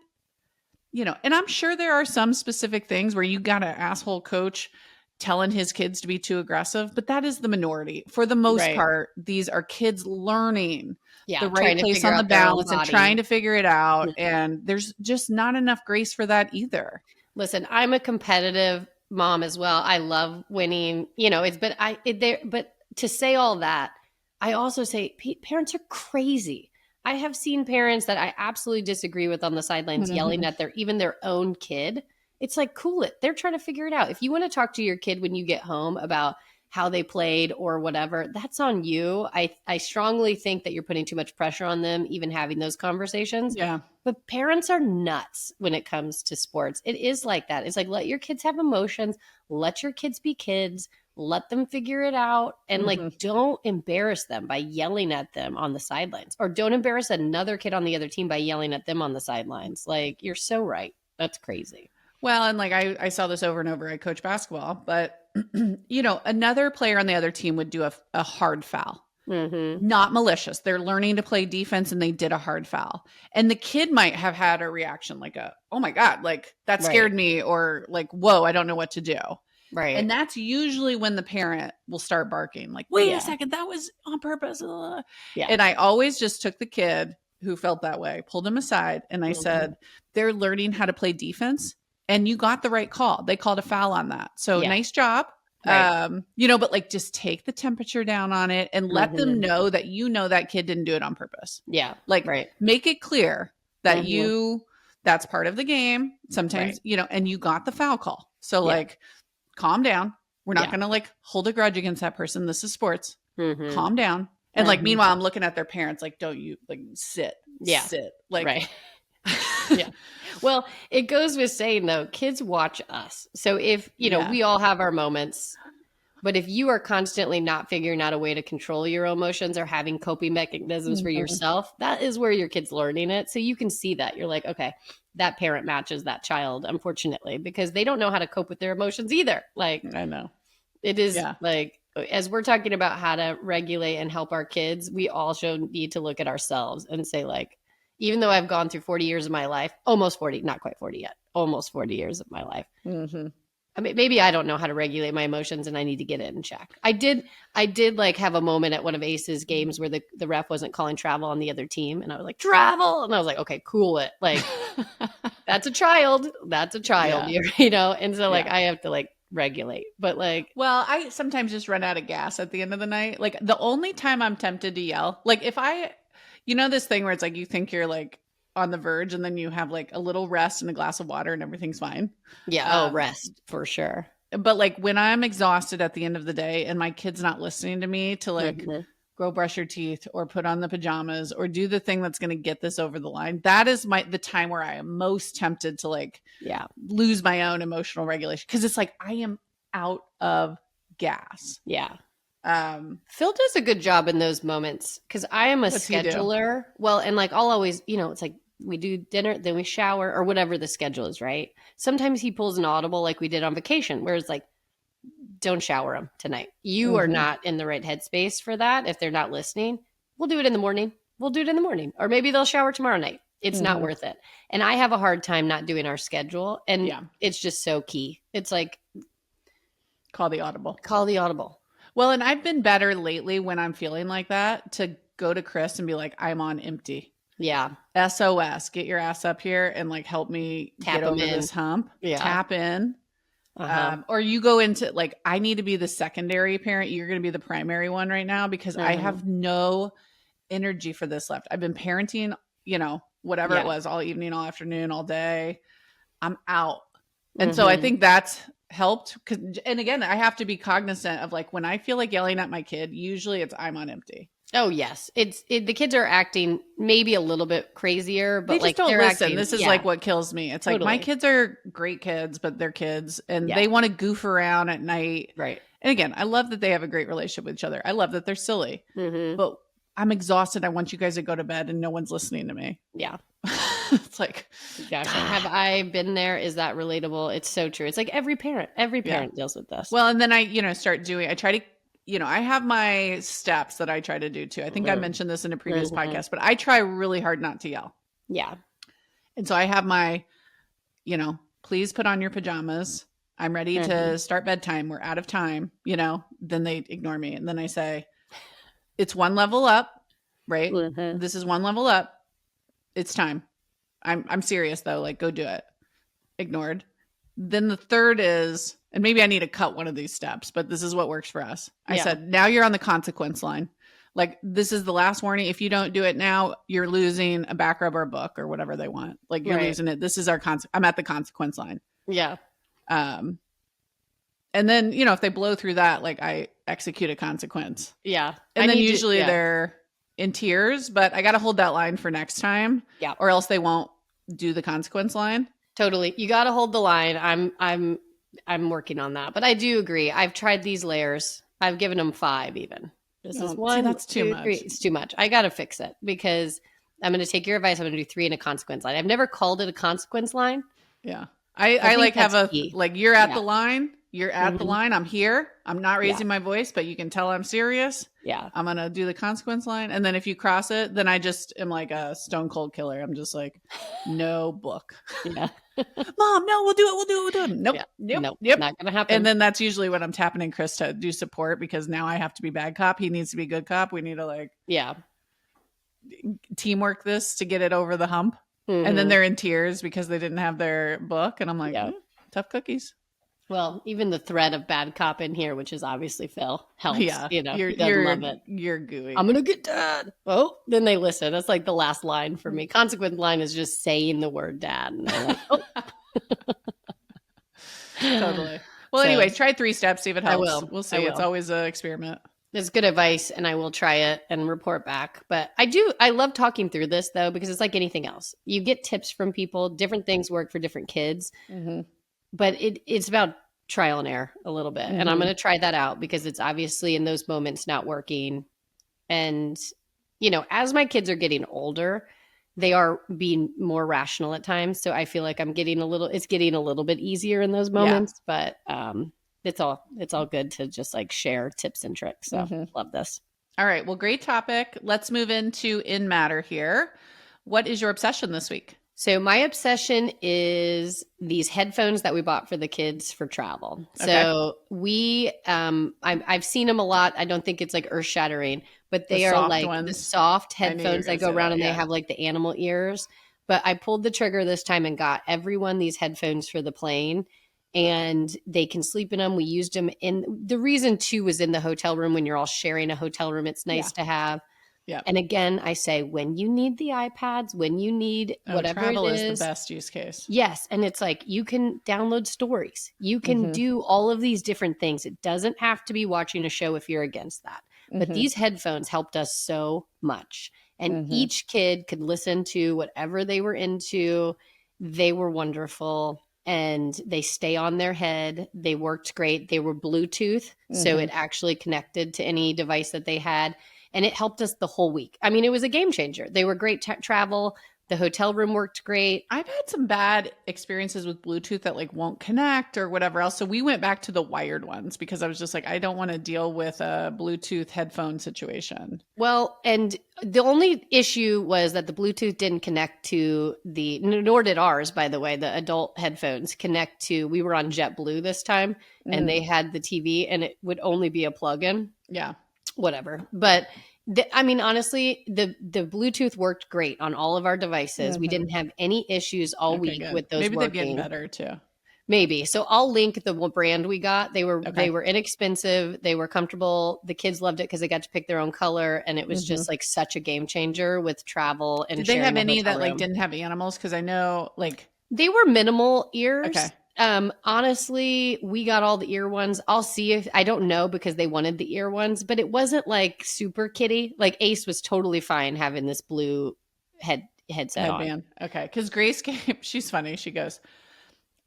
and I'm sure there are some specific things where you got an asshole coach telling his kids to be too aggressive, but that is the minority. For the most part, these are kids learning the right place on the balance and trying to figure it out. And there's just not enough grace for that either. Listen, I'm a competitive mom as well. I love winning, but to say all that, I also say parents are crazy. I have seen parents that I absolutely disagree with on the sidelines yelling at even their own kid. It's like, cool it. They're trying to figure it out. If you want to talk to your kid when you get home about how they played or whatever, that's on you. I strongly think that you're putting too much pressure on them, even having those conversations. Yeah. But parents are nuts when it comes to sports. It is like that. It's like, let your kids have emotions. Let your kids be kids. let them figure it out, and like don't embarrass them by yelling at them on the sidelines, or don't embarrass another kid on the other team by yelling at them on the sidelines. Like, you're so right. That's crazy. Well, and like I saw this over and over. I coach basketball, but another player on the other team would do a hard foul. Not malicious. They're learning to play defense and they did a hard foul. And the kid might have had a reaction like oh my God, like that scared me, or like, whoa, I don't know what to do. Right. And that's usually when the parent will start barking, like, wait a second, that was on purpose. Yeah. And I always just took the kid who felt that way, pulled him aside, and I said, they're learning how to play defense, and you got the right call. They called a foul on that. So nice job. Right. But like, just take the temperature down on it and let them know that that kid didn't do it on purpose. Yeah. Like, make it clear that that's part of the game. Sometimes, and you got the foul call. So like, calm down. We're not going to like hold a grudge against that person. This is sports. Calm down. And like, meanwhile, I'm looking at their parents like, don't you like sit, sit. Like, yeah. Well, it goes with saying though, kids watch us. So if, we all have our moments, but if you are constantly not figuring out a way to control your emotions or having coping mechanisms for yourself, that is where your kid's learning it. So you can see that. You're like, okay, that parent matches that child, unfortunately, because they don't know how to cope with their emotions either. Like, I know. It is like, as we're talking about how to regulate and help our kids, we also need to look at ourselves and say, like, even though I've gone through 40 years of my life, almost 40, not quite 40 yet, almost 40 years of my life. I mean, maybe I don't know how to regulate my emotions and I need to get it in check. I did like have a moment at one of Ace's games where the ref wasn't calling travel on the other team. And I was like, travel. And I was like, okay, cool it. Like, that's a child. That's a child, And so like, I have to like regulate, but like, well, I sometimes just run out of gas at the end of the night. Like, the only time I'm tempted to yell, like if this thing where it's like, you think you're like on the verge and then you have like a little rest and a glass of water and everything's fine. Yeah. Rest for sure. But like, when I'm exhausted at the end of the day and my kid's not listening to me to like go brush your teeth or put on the pajamas or do the thing that's going to get this over the line, that is the time where I am most tempted to like lose my own emotional regulation, because it's like I am out of gas. Phil does a good job in those moments, because I am a scheduler. Well, and like I'll always, it's like we do dinner, then we shower, or whatever the schedule is, right? Sometimes he pulls an audible like we did on vacation, where it's like, don't shower them tonight. You are not in the right headspace for that. If they're not listening, we'll do it in the morning. Or maybe they'll shower tomorrow night. It's not worth it. And I have a hard time not doing our schedule. And it's just so key. It's like, call the audible. Well, and I've been better lately when I'm feeling like that to go to Chris and be like, I'm on empty. Yeah. SOS, get your ass up here and like help me get over this hump. Tap in. Or you go into like, I need to be the secondary parent. You're going to be the primary one right now, because I have no energy for this left. I've been parenting, whatever it was, all evening, all afternoon, all day. I'm out. And so I think that's helped. And again, I have to be cognizant of like, when I feel like yelling at my kid, usually it's I'm on empty. Oh yes. The kids are acting maybe a little bit crazier, but they just don't listen. This is like what kills me. It's like, my kids are great kids, but they're kids and they want to goof around at night. Right. And again, I love that they have a great relationship with each other. I love that they're silly, but I'm exhausted. I want you guys to go to bed and no one's listening to me. Yeah. It's like, gosh, have I been there? Is that relatable? It's so true. It's like every parent deals with this. Well, and then I try to, I have my steps that I try to do too. I think I mentioned this in a previous podcast, but I try really hard not to yell. Yeah. And so I have my, please put on your pajamas. I'm ready to start bedtime. We're out of time. Then they ignore me. And then I say, it's one level up, right? This is one level up. It's time. I'm serious though. Like, go do it. Ignored. Then the third is, and maybe I need to cut one of these steps, but this is what works for us. I said, now you're on the consequence line. Like, this is the last warning. If you don't do it now, you're losing a back rub or a book or whatever they want. Like, you're losing it. This is our I'm at the consequence line. Yeah. And then, if they blow through that, like, I execute a consequence. Yeah. And then usually they're in tears, but I got to hold that line for next time. Yeah. Or else they won't do the consequence line. Totally. You got to hold the line. I'm working on that. But I do agree. I've tried these layers. I've given them 5 even. This is 1, that's too 2, much. 3. It's too much. I got to fix it because I'm going to take your advice. I'm going to do 3 in a consequence line. I've never called it a consequence line. Yeah. I like have a, key. Like you're at the line. You're at the line. I'm here. I'm not raising my voice, but you can tell I'm serious. Yeah. I'm going to do the consequence line. And then if you cross it, then I just am like a stone cold killer. I'm just like, no book. Yeah. Mom, no, we'll do it. Nope. Yeah. Nope. Not going to happen. And then that's usually when I'm tapping in Chris to do support because now I have to be bad cop. He needs to be good cop. We need to teamwork this to get it over the hump. Mm-hmm. And then they're in tears because they didn't have their book. And I'm like, tough cookies. Well, even the threat of bad cop in here, which is obviously Phil, helps. Yeah, he doesn't love it. You're gooey. I'm gonna get dad. Oh, then they listen. That's like the last line for me. Consequent line is just saying the word dad. And they're like, oh. Totally. Well, anyway, try 3 steps, see if it helps. I will. We'll see. It's always an experiment. It's good advice, and I will try it and report back. But I love talking through this, though, because it's like anything else. You get tips from people. Different things work for different kids. Mm-hmm. But it's about trial and error a little bit. Mm-hmm. And I'm going to try that out because it's obviously in those moments not working. And, as my kids are getting older, they are being more rational at times. So I feel like it's getting a little bit easier in those moments, but it's all good to just like share tips and tricks. So love this. All right. Well, great topic. Let's move into in matter here. What is your obsession this week? So my obsession is these headphones that we bought for the kids for travel. Okay. So I've seen them a lot. I don't think it's like earth shattering, but they are like the soft headphones that go around and they have like the animal ears. But I pulled the trigger this time and got everyone these headphones for the plane, and they can sleep in them. We used them the reason too was in the hotel room. When you're all sharing a hotel room, it's nice to have. Yeah. And again, I say when you need the iPads, when you need whatever travel it is the best use case. Yes. And it's like you can download stories. You can do all of these different things. It doesn't have to be watching a show if you're against that. But these headphones helped us so much. And each kid could listen to whatever they were into. They were wonderful. And they stay on their head. They worked great. They were Bluetooth. So it actually connected to any device that they had. And it helped us the whole week. I mean, it was a game changer. They were great travel. The hotel room worked great. I've had some bad experiences with Bluetooth that like won't connect or whatever else. So we went back to the wired ones because I was just like, I don't want to deal with a Bluetooth headphone situation. Well, and the only issue was that the Bluetooth didn't connect to nor did ours, by the way, the adult headphones connect to, we were on JetBlue this time and they had the TV and it would only be a plug-in. Yeah. Whatever. But honestly, the Bluetooth worked great on all of our devices. We didn't have any issues all week with those. Maybe working. They're getting better too. Maybe. So I'll link the brand we got. They were inexpensive. They were comfortable. The kids loved it because they got to pick their own color, and it was just like such a game changer with travel. And did they have any that like didn't have animals? Because I know like they were minimal ears. Okay. Honestly, we got all the ear ones. I'll see if I don't know because they wanted the ear ones, but it wasn't like super kitty. Like Ace was totally fine having this blue headset on. Okay. Because Grace came, she's funny. She goes,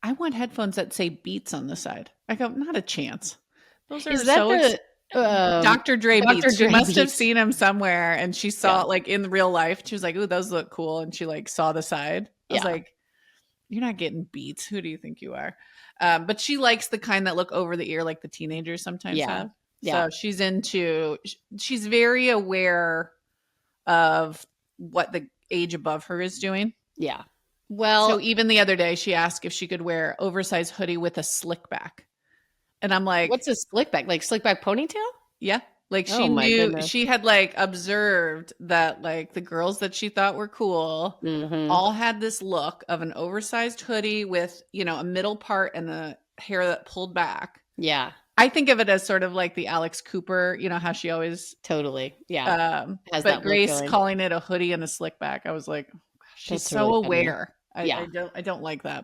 I want headphones that say Beats on the side. I go, not a chance. Those are Dr. Dre Beats. She must have seen him somewhere and she saw it like in real life. She was like, ooh, those look cool. And she like saw the side. I was like, you're not getting Beats. Who do you think you are? But she likes the kind that look over the ear like the teenagers sometimes have. Yeah. So she's very aware of what the age above her is doing. Yeah. Well, so even the other day she asked if she could wear oversized hoodie with a slick back. And I'm like, what's a slick back? Like slick back ponytail? Yeah. Like she knew, she had like observed that like the girls that she thought were cool all had this look of an oversized hoodie with, a middle part and the hair that pulled back. Yeah. I think of it as sort of like the Alex Cooper, how she always. Totally. Yeah. But Grace calling it a hoodie and a slick back. I was like, gosh, she's so really aware. I don't like that.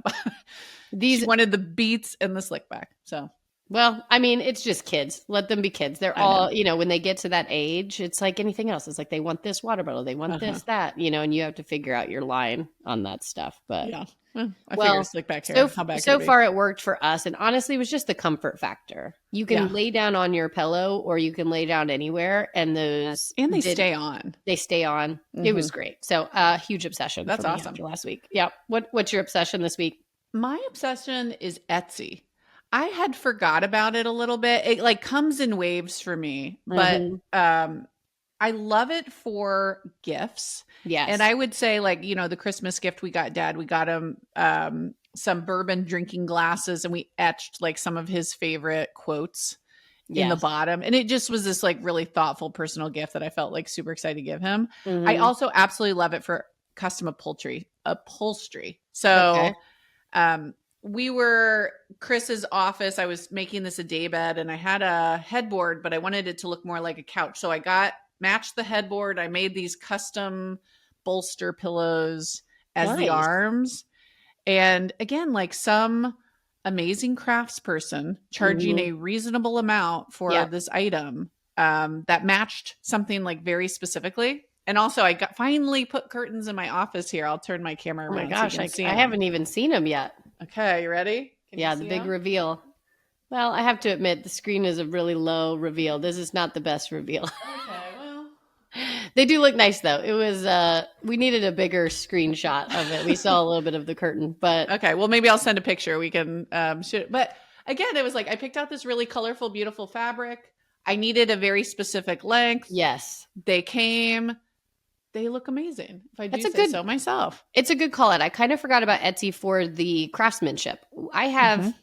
She wanted the Beats and the slick back. So. Well, I mean, it's just kids. Let them be kids. They're all, when they get to that age, it's like anything else. It's like they want this water bottle, they want this, that, and you have to figure out your line on that stuff. But yeah, I figure slick back hair. How bad so far it worked for us, and honestly, it was just the comfort factor. You can lay down on your pillow, or you can lay down anywhere, and they stay on. They stay on. Mm-hmm. It was great. So, huge obsession. That's awesome. After last week, yeah. What's your obsession this week? My obsession is Etsy. I had forgot about it a little bit. It like comes in waves for me, but I love it for gifts. Yes. And I would say like, the Christmas gift we got Dad, we got him some bourbon drinking glasses, and we etched like some of his favorite quotes in the bottom. And it just was this like really thoughtful personal gift that I felt like super excited to give him. Mm-hmm. I also absolutely love it for custom upholstery. So, we were Chris's office. I was making this a daybed, and I had a headboard, but I wanted it to look more like a couch. So I matched the headboard. I made these custom bolster pillows as the arms. And again, like some amazing craftsperson charging a reasonable amount for this item that matched something like very specifically. And also I finally put curtains in my office here. I'll turn my camera around. Oh my gosh, I haven't even seen them yet. Okay, you ready? The big reveal. Well, I have to admit, the screen is a really low reveal. This is not the best reveal. Okay, well. They do look nice, though. It was, we needed a bigger screenshot of it. We saw a little bit of the curtain, but. Okay, well, maybe I'll send a picture. We can shoot it. But again, it was like, I picked out this really colorful, beautiful fabric. I needed a very specific length. Yes. They came. They look amazing. If I do say so myself. It's a good call out. I kind of forgot about Etsy for the craftsmanship. I have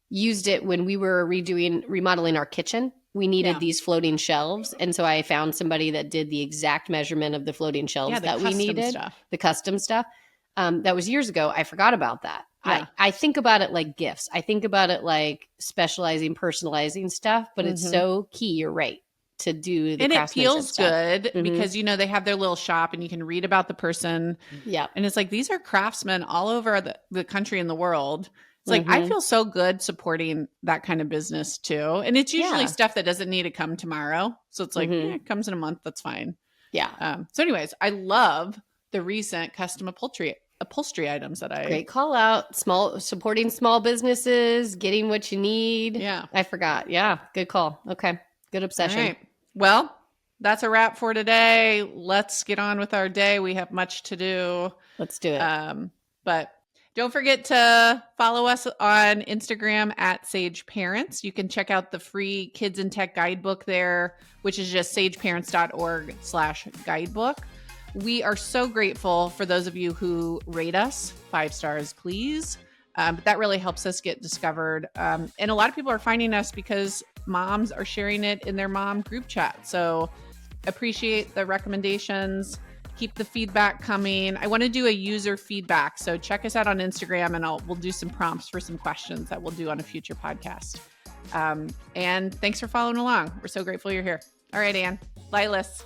used it when we were remodeling our kitchen. We needed these floating shelves. And so I found somebody that did the exact measurement of the floating shelves that we needed. The custom stuff. That was years ago. I forgot about that. Yeah. I think about it like gifts. I think about it like specializing, personalizing stuff, but it's so key. You're right. To do the and it feels stuff. Good because they have their little shop and you can read about the person. Yeah. And it's like these are craftsmen all over the country and the world. It's like I feel so good supporting that kind of business too. And it's usually stuff that doesn't need to come tomorrow. So it's like it comes in a month, that's fine. Yeah. So anyways, I love the recent custom upholstery items that Great call out. Supporting small businesses, getting what you need. Yeah. I forgot. Yeah. Good call. Okay. Good obsession. All right. Well, that's a wrap for today. Let's get on with our day. We have much to do. Let's do it. But don't forget to follow us on Instagram at Sage Parents. You can check out the free Kids in Tech guidebook there, which is just sageparents.org/guidebook. We are so grateful for those of you who rate us 5 stars, please. But that really helps us get discovered. And a lot of people are finding us because moms are sharing it in their mom group chat. So appreciate the recommendations. Keep the feedback coming. I want to do a user feedback. So check us out on Instagram and we'll do some prompts for some questions that we'll do on a future podcast. And thanks for following along. We're so grateful you're here. All right, Anne. Lilas.